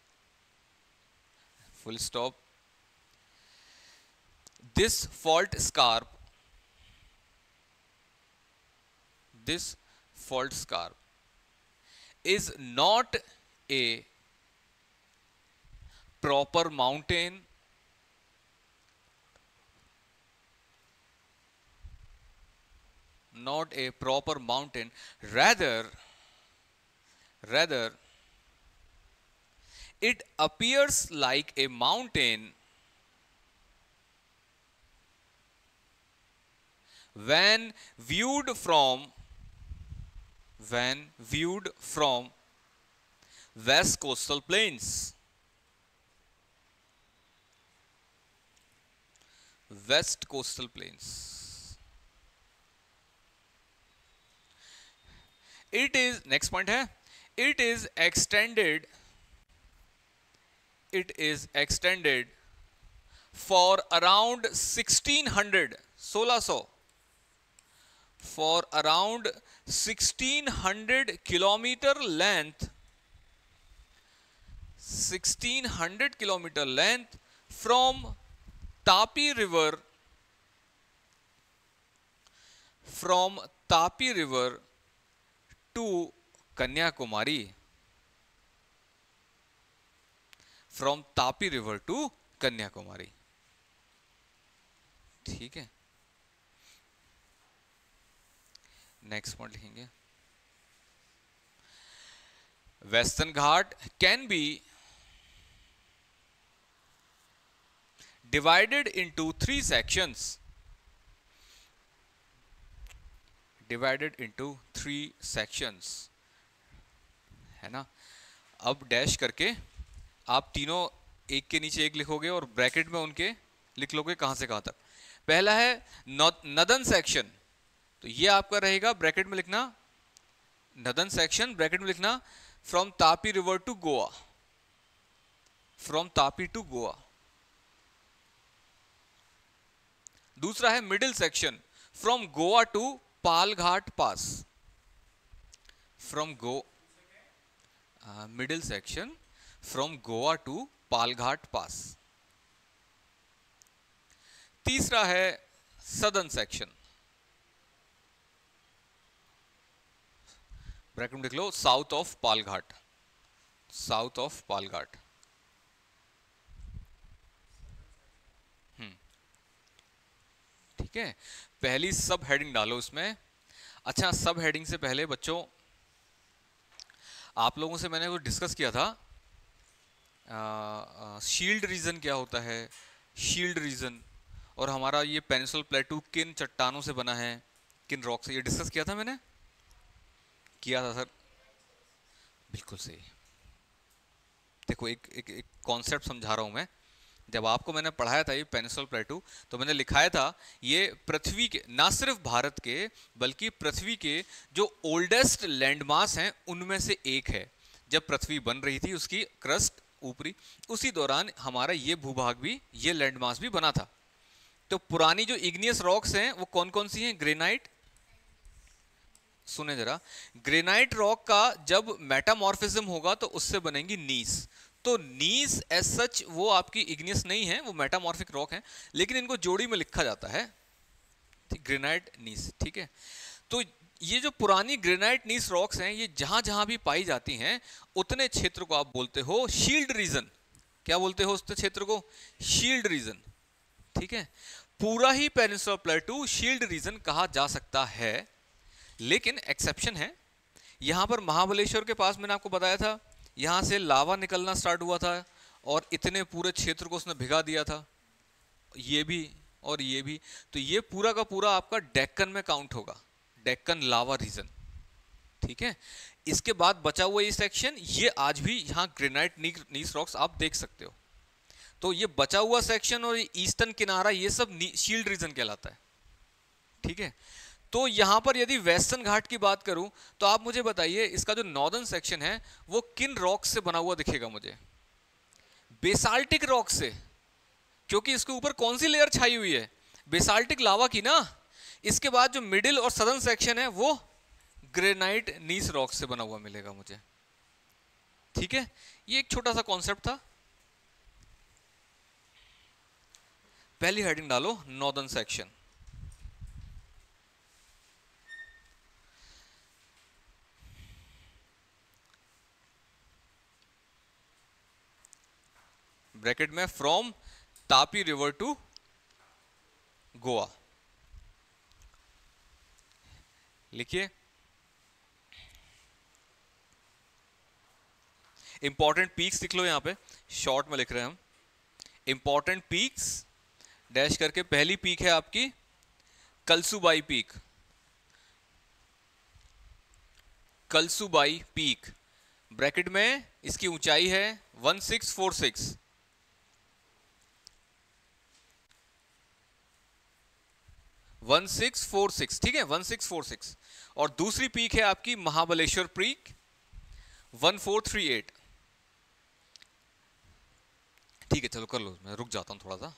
S1: full stop. This fault scarp is not a proper mountain, rather it appears like a mountain when viewed from west coastal plains. West coastal plains. It is, next point है, it is extended for around 1600 for around 1600 kilometer length 1600 kilometer length from Tapi River to Kanyakumari. From Tapi River to Kanyakumari. ठीक है, next point लिखेंगे, Western Ghat can be divided into three sections. है ना। अब dash करके आप तीनों एक के नीचे एक लिखोगे और ब्रैकेट में उनके लिख लोगे कहां से कहां तक। पहला है नदन सेक्शन, तो ये आपका रहेगा ब्रैकेट में लिखना, नदन सेक्शन ब्रैकेट में लिखना from Tapi river to Goa, from Tapi to Goa. दूसरा है middle section from Goa to Palghat pass, middle section from Goa to Palghat pass. तीसरा है सदर्न सेक्शन, ब्रैकेट में लिख लो साउथ ऑफ पालघाट, ठीक है, पहली सब हेडिंग डालो इसमें। अच्छा, सब हेडिंग से पहले बच्चों, आप लोगों से मैंने वो डिस्कस किया था, शील्ड रीजन क्या होता है, शील्ड रीजन, और हमारा ये पेनिनसुलर प्लेटू किन चट्टानों से बना है, किन रॉक से, ये डिस्कस किया था मैंने, किया था सर, बिल्कुल सही। देखो एक एक एक कॉन्सेप्ट समझा रहा हूं मैं। जब आपको मैंने पढ़ाया था ये पेनिनसुलर प्लेटू, तो मैंने लिखाया था ये पृथ्वी के, ना सिर्फ भारत के बल्कि पृथ्वी के जो ओल्डेस्ट लैंडमास हैं उनमें से एक है। जब पृथ्वी बन रही थी उसकी क्रस्ट ऊपरी, उसी दौरान हमारा ये भूभाग भी, ये लैंडमास भी बना था। तो पुरानी जो इग्नियस रॉक्स हैं वो कौन कौन सी हैं? ग्रेनाइट, सुने जरा, ग्रेनाइट रॉक का जब मेटामॉर्फिज्म होगा तो उससे बनेंगी नीस। तो नीस एज सच वो आपकी इग्नियस नहीं है, वो मेटामॉर्फिक रॉक है, लेकिन इनको जोड़ी में लिखा जाता है ग्रेनाइट नीस, ठीक है। तो ये जो पुरानी ग्रेनाइट नीस रॉक्स हैं, ये जहां जहां भी पाई जाती हैं उतने क्षेत्र को आप बोलते हो शील्ड रीजन। क्या बोलते हो उस क्षेत्र को? शील्ड रीजन, ठीक है। पूरा ही पेनिनसुलर प्लेटू शील्ड रीजन कहा जा सकता है, लेकिन एक्सेप्शन है। यहां पर महाबलेश्वर के पास मैंने आपको बताया था, यहां से लावा निकलना स्टार्ट हुआ था और इतने पूरे क्षेत्र को उसने भिगा दिया था, ये भी और ये भी। तो ये पूरा का पूरा आपका डेक्कन में काउंट होगा, डेक्कन लावा रीजन, ठीक है। इसके बाद बचा हुआ ये सेक्शन, ये आज भी यहां ग्रेनाइट नीस रॉक्स आप देख सकते हो। तो ये बचा हुआ सेक्शन और ईस्टर्न किनारा, ये सब शील्ड रीजन कहलाता है, ठीक है। तो यहां पर यदि वेस्टर्न घाट की बात करूं, तो आप मुझे बताइए इसका जो नॉर्दर्न सेक्शन है वो किन रॉक से बना हुआ दिखेगा मुझे? बेसाल्टिक रॉक से, क्योंकि इसके ऊपर कौन सी लेयर छाई हुई है? बेसाल्टिक लावा की ना। इसके बाद जो मिडिल और सदर्न सेक्शन है वो ग्रेनाइट नीस रॉक से बना हुआ मिलेगा मुझे, ठीक है। ये एक छोटा सा कॉन्सेप्ट था। पहली हेडिंग डालो नॉर्दर्न सेक्शन। ब्रैकेट में from Tapi river to Goa, लिखिए। इंपॉर्टेंट पीक्स लिख लो, यहां पे शॉर्ट में लिख रहे हैं हम, इंपॉर्टेंट पीक्स डैश करके। पहली पीक है आपकी Kalsubai peak, Kalsubai peak, bracket में इसकी ऊंचाई है 1646, 1646, ठीक है, 1646। और दूसरी पीक है आपकी महाबलेश्वर पीक 1438, ठीक है। चलो कर लो, मैं रुक जाता हूं थोड़ा सा।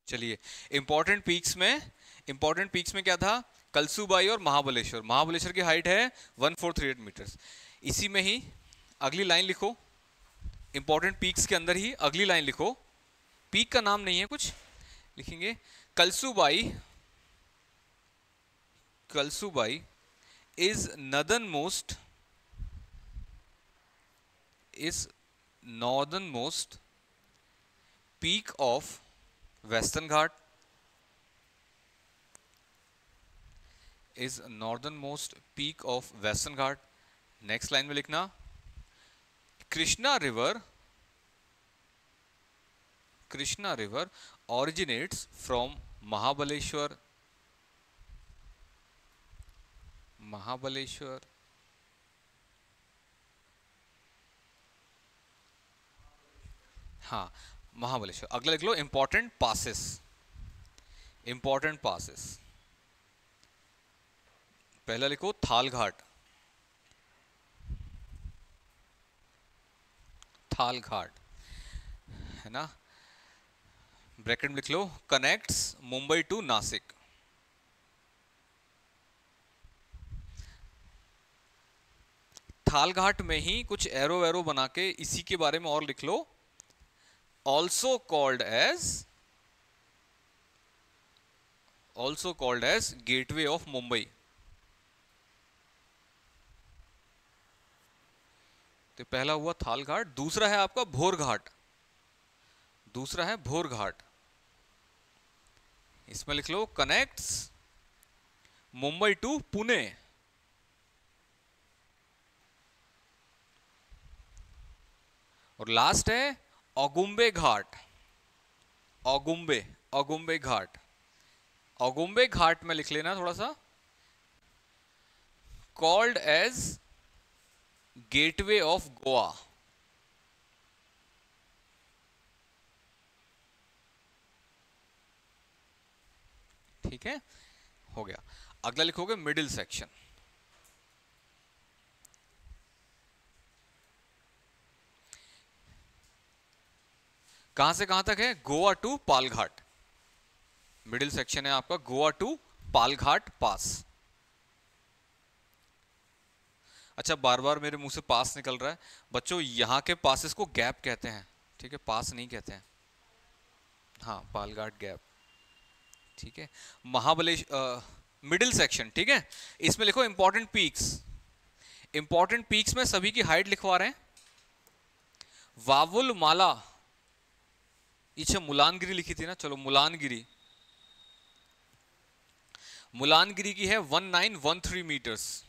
S1: चलिए, इंपॉर्टेंट पीक्स में क्या था? कलसूबाई और महाबलेश्वर। महाबलेश्वर की हाइट है 1438 मीटर्स। इसी में ही अगली लाइन लिखो, इंपॉर्टेंट पीक्स के अंदर ही अगली लाइन लिखो, पीक का नाम नहीं है कुछ, लिखेंगे Kalsubai is northernmost peak of Western Ghat, is northernmost peak of Western Ghat. Next line में लिखना Krishna river originates from Mahabaleshwar हाँ, महाबलेश्वर। अगला लिख लो इंपॉर्टेंट पासेस। पहला लिखो थाल घाट, है ना, ब्रैकेट में लिख लो कनेक्ट्स मुंबई टू नासिक। थाल घाट में ही कुछ एरो बना के इसी के बारे में और लिख लो, also called as gateway of Mumbai। तो पहला हुआ थाल घाट, दूसरा है आपका भोर घाट। इसमें लिख लो कनेक्ट्स मुंबई टू पुणे। और लास्ट है औगुम्बे घाट में लिख लेना थोड़ा सा, called as gateway of Goa. ठीक है, हो गया। अगला लिखोगे मिडिल सेक्शन। कहां से कहां तक है? Goa to Palghat. Middle section है आपका गोवा टू पालघाट पास। अच्छा, बार बार मेरे मुंह से पास निकल रहा है बच्चों, यहां के पासेस को गैप कहते हैं, ठीक है, पास नहीं कहते हैं। हाँ, पालघाट गैप, ठीक है। मिडिल सेक्शन, ठीक है। इसमें लिखो इंपॉर्टेंट पीक्स में सभी की हाइट लिखवा रहे हैं। वावुल माला, इसे मुलानगिरी लिखी थी ना, चलो मुलानगिरी की है 1913 मीटर्स।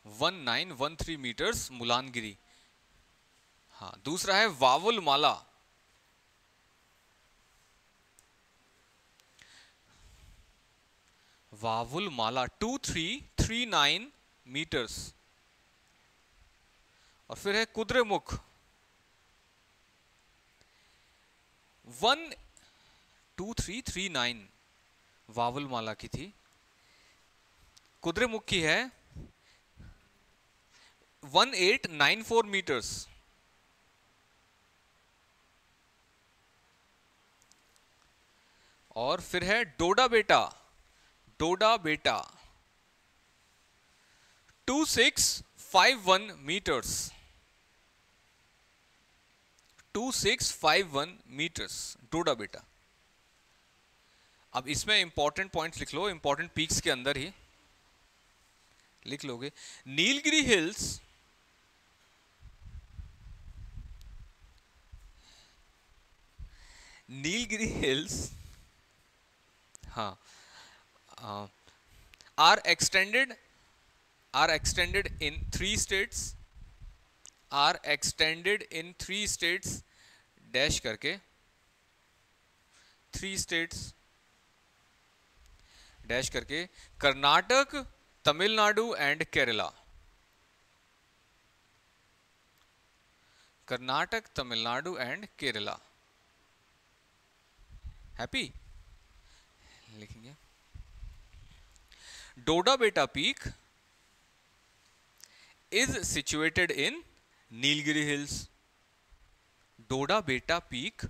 S1: 1913 मीटर्स मुलानगिरी। हाँ, दूसरा है वावुल माला, वावुल माला 2339 मीटर्स। और फिर है कुद्रेमुख 12339, वावुल माला की थी। कुद्रेमुख की है 1894 मीटर्स। और फिर है डोडा बेटा 2651 मीटर्स। 2651 मीटर्स डोडा बेटा। अब इसमें इंपॉर्टेंट पॉइंट्स लिख लो, इंपॉर्टेंट पीक्स के अंदर ही लिख लोगे। नीलगिरी हिल्स हाँ, are extended in 3 states, dash करके 3 states डैश करके, Karnataka, Tamil Nadu and Kerala. Karnataka, Tamil Nadu and Kerala. Happy लिखेंगे। Doda Betta peak is situated in Nilgiri hills. Doda Betta peak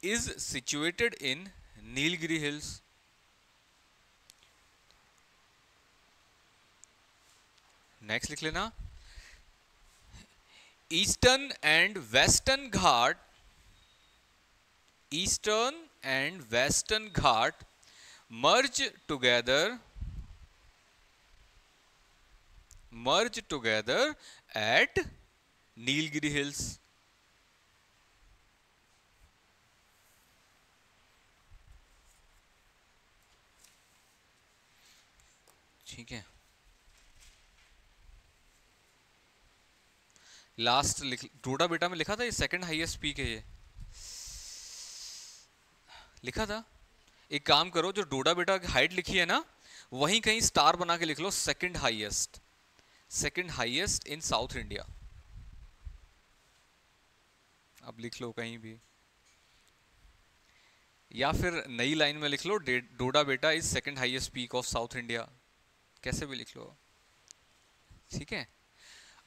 S1: is situated in Nilgiri hills. Next लिख लेना, eastern and western Ghat, eastern and western Ghat merge together, merge together at Nilgiri hills. ठीक है, last डोडा बेटा में लिखा था ये सेकंड हाईएस्ट पीक है, ये लिखा था। एक काम करो, जो डोडा बेटा की हाइट लिखी है ना, वहीं कहीं स्टार बना के लिख लो second highest, second highest in south India. अब लिख लो कहीं भी, या फिर नई लाइन में लिख लो Doda Betta is second highest peak of south India, कैसे भी लिख लो। ठीक है,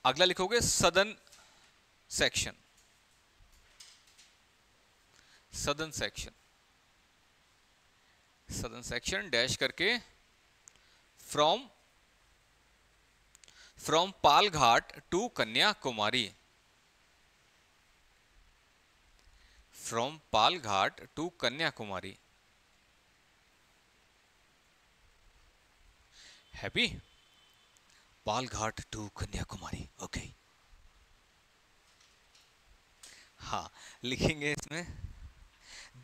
S1: अगला लिखोगे southern section, southern section, southern section dash करके from Palghat to Kanyakumari, from Palghat to Kanyakumari. Happy, Palghat to Kanyakumari, okay. हाँ, लिखेंगे इसमें,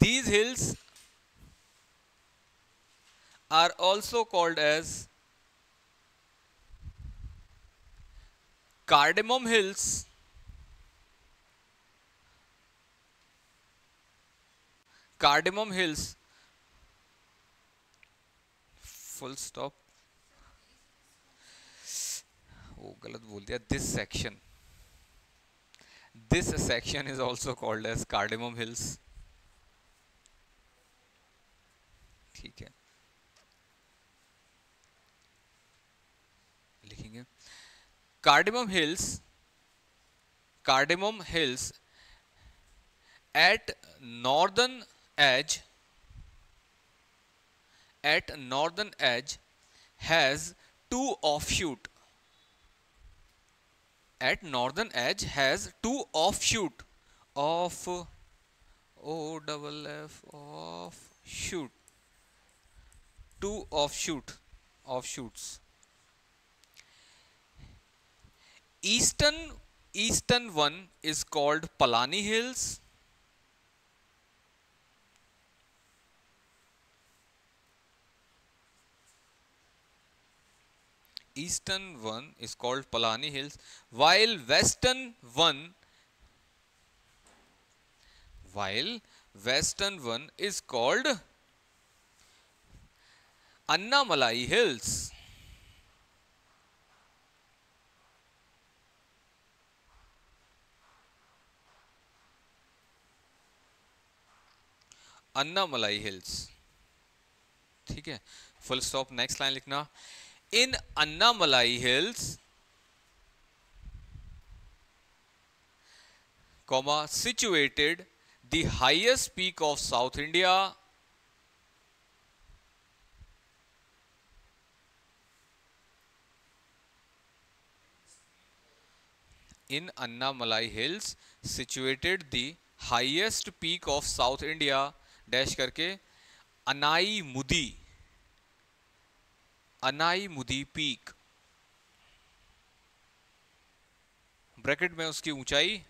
S1: these hills are also called as Cardamom Hills, Cardamom Hills, full stop, वो गलत बोल दिया, this section is also called as Cardamom Hills। ठीक है, लिखेंगे Cardamom Hills, Cardamom Hills at northern edge, at northern edge has two offshoot, at northern edge has two offshoot of O double F offshoot, two offshoots। Eastern one is called Palani Hills, eastern one is called Palani Hills, while western one is called Annamalai Hills। Annamalai Hills. ठीक है, full stop, next line लिखना, in Annamalai Hills comma situated the highest peak of south India, in Annamalai Hills situated the highest peak of south India dash करके अनाई मुदी peak, bracket में उसकी ऊंचाई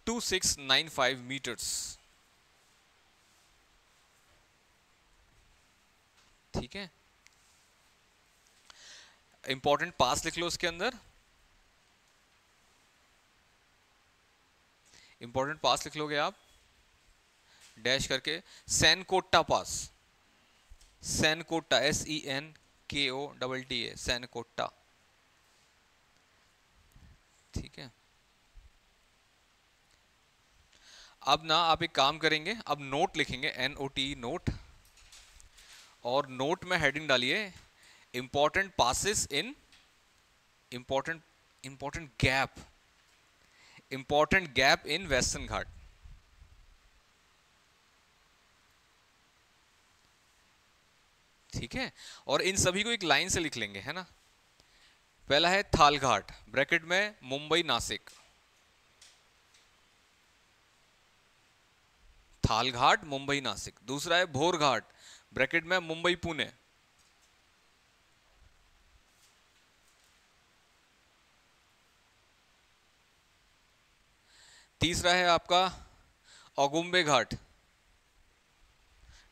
S1: 2695 metres. ठीक है, इंपॉर्टेंट पास लिख लो उसके अंदर, इंपॉर्टेंट पास लिख लोगे आप डैश करके, सैनकोटा पास, सैनकोटा SENKOTTA, सैनकोटा। ठीक है, अब ना आप एक काम करेंगे, अब नोट लिखेंगे NOT नोट, और नोट में हेडिंग डालिए important passes in important gap important gap in Western Ghat. ठीक है, और इन सभी को एक लाइन से लिख लेंगे, है ना। पहला है थाल घाट, ब्रैकेट में मुंबई नासिक, थाल घाट मुंबई नासिक। दूसरा है भोर घाट, ब्रैकेट में मुंबई पुणे। तीसरा है आपका औगुम्बे घाट,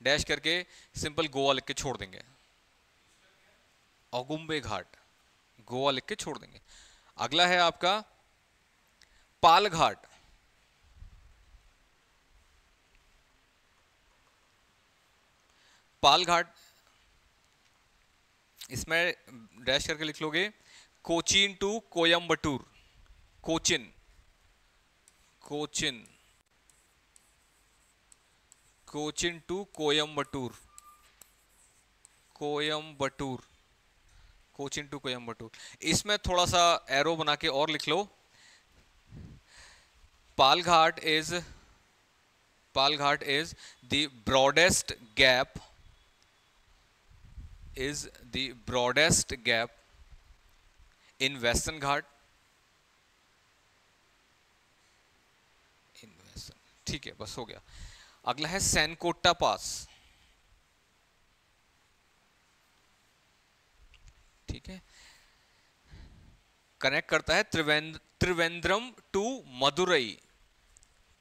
S1: डैश करके सिंपल गोवा लिख के छोड़ देंगे, औगुम्बे घाट गोवा लिख के छोड़ देंगे। अगला है आपका पाल घाट, पाल घाट इसमें डैश करके लिख लोगे Cochin to Coimbatore, Cochin, Cochin, Cochin to Coimbatore, Coimbatore, Cochin to Coimbatore. इसमें थोड़ा सा एरो बना के और लिख लो, Palghat is the broadest gap, is the broadest gap in Western Ghat, in Western। ठीक है, बस हो गया। अगला है सैनकोटा पास, ठीक है, कनेक्ट करता है त्रिवेंद्रम टू मदुरई,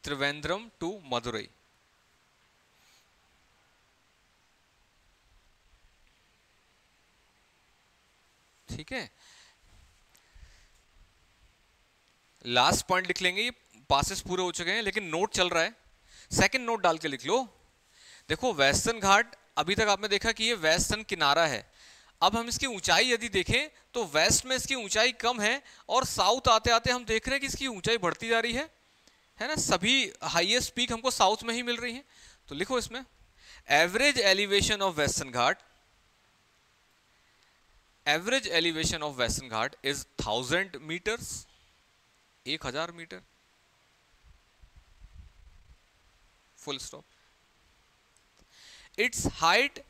S1: त्रिवेंद्रम टू मदुरई। ठीक है, लास्ट पॉइंट लिख लेंगे, ये पासेस पूरे हो चुके हैं लेकिन नोट चल रहा है, सेकंड नोट डाल के लिख लो। देखो वेस्टर्न घाट अभी तक आपने देखा कि ये वेस्टर्न किनारा है। अब हम इसकी ऊंचाई यदि देखें तो वेस्ट में इसकी ऊंचाई कम है और साउथ आते आते हम देख रहे हैं कि इसकी ऊंचाई बढ़ती जा रही है ना। सभी हाईएस्ट पीक हमको साउथ में ही मिल रही है। तो लिखो इसमें average elevation of Western Ghat, average elevation of Western Ghat is 1000 meters, 1000 meter, full stop. It's height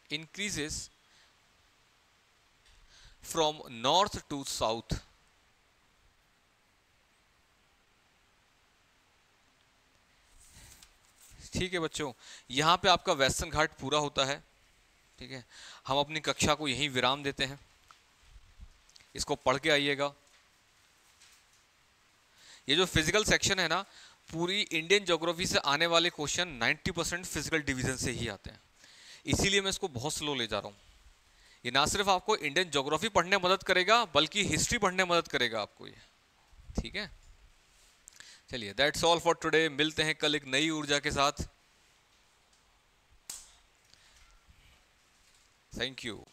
S1: increases from north to south। ठीक है बच्चों, यहां पे आपका वेस्टर्न घाट पूरा होता है। ठीक है, हम अपनी कक्षा को यहीं विराम देते हैं, इसको पढ़ के आइएगा। ये जो फिजिकल सेक्शन है ना, पूरी इंडियन ज्योग्राफी से आने वाले क्वेश्चन 90% फिजिकल डिवीजन से ही आते हैं, इसीलिए मैं इसको बहुत स्लो ले जा रहा हूँ। ये ना सिर्फ आपको इंडियन ज्योग्राफी पढ़ने में मदद करेगा बल्कि हिस्ट्री पढ़ने में मदद करेगा आपको ये। ठीक है, चलिए दैट्स ऑल फॉर टुडे, मिलते हैं कल एक नई ऊर्जा के साथ। Thank you.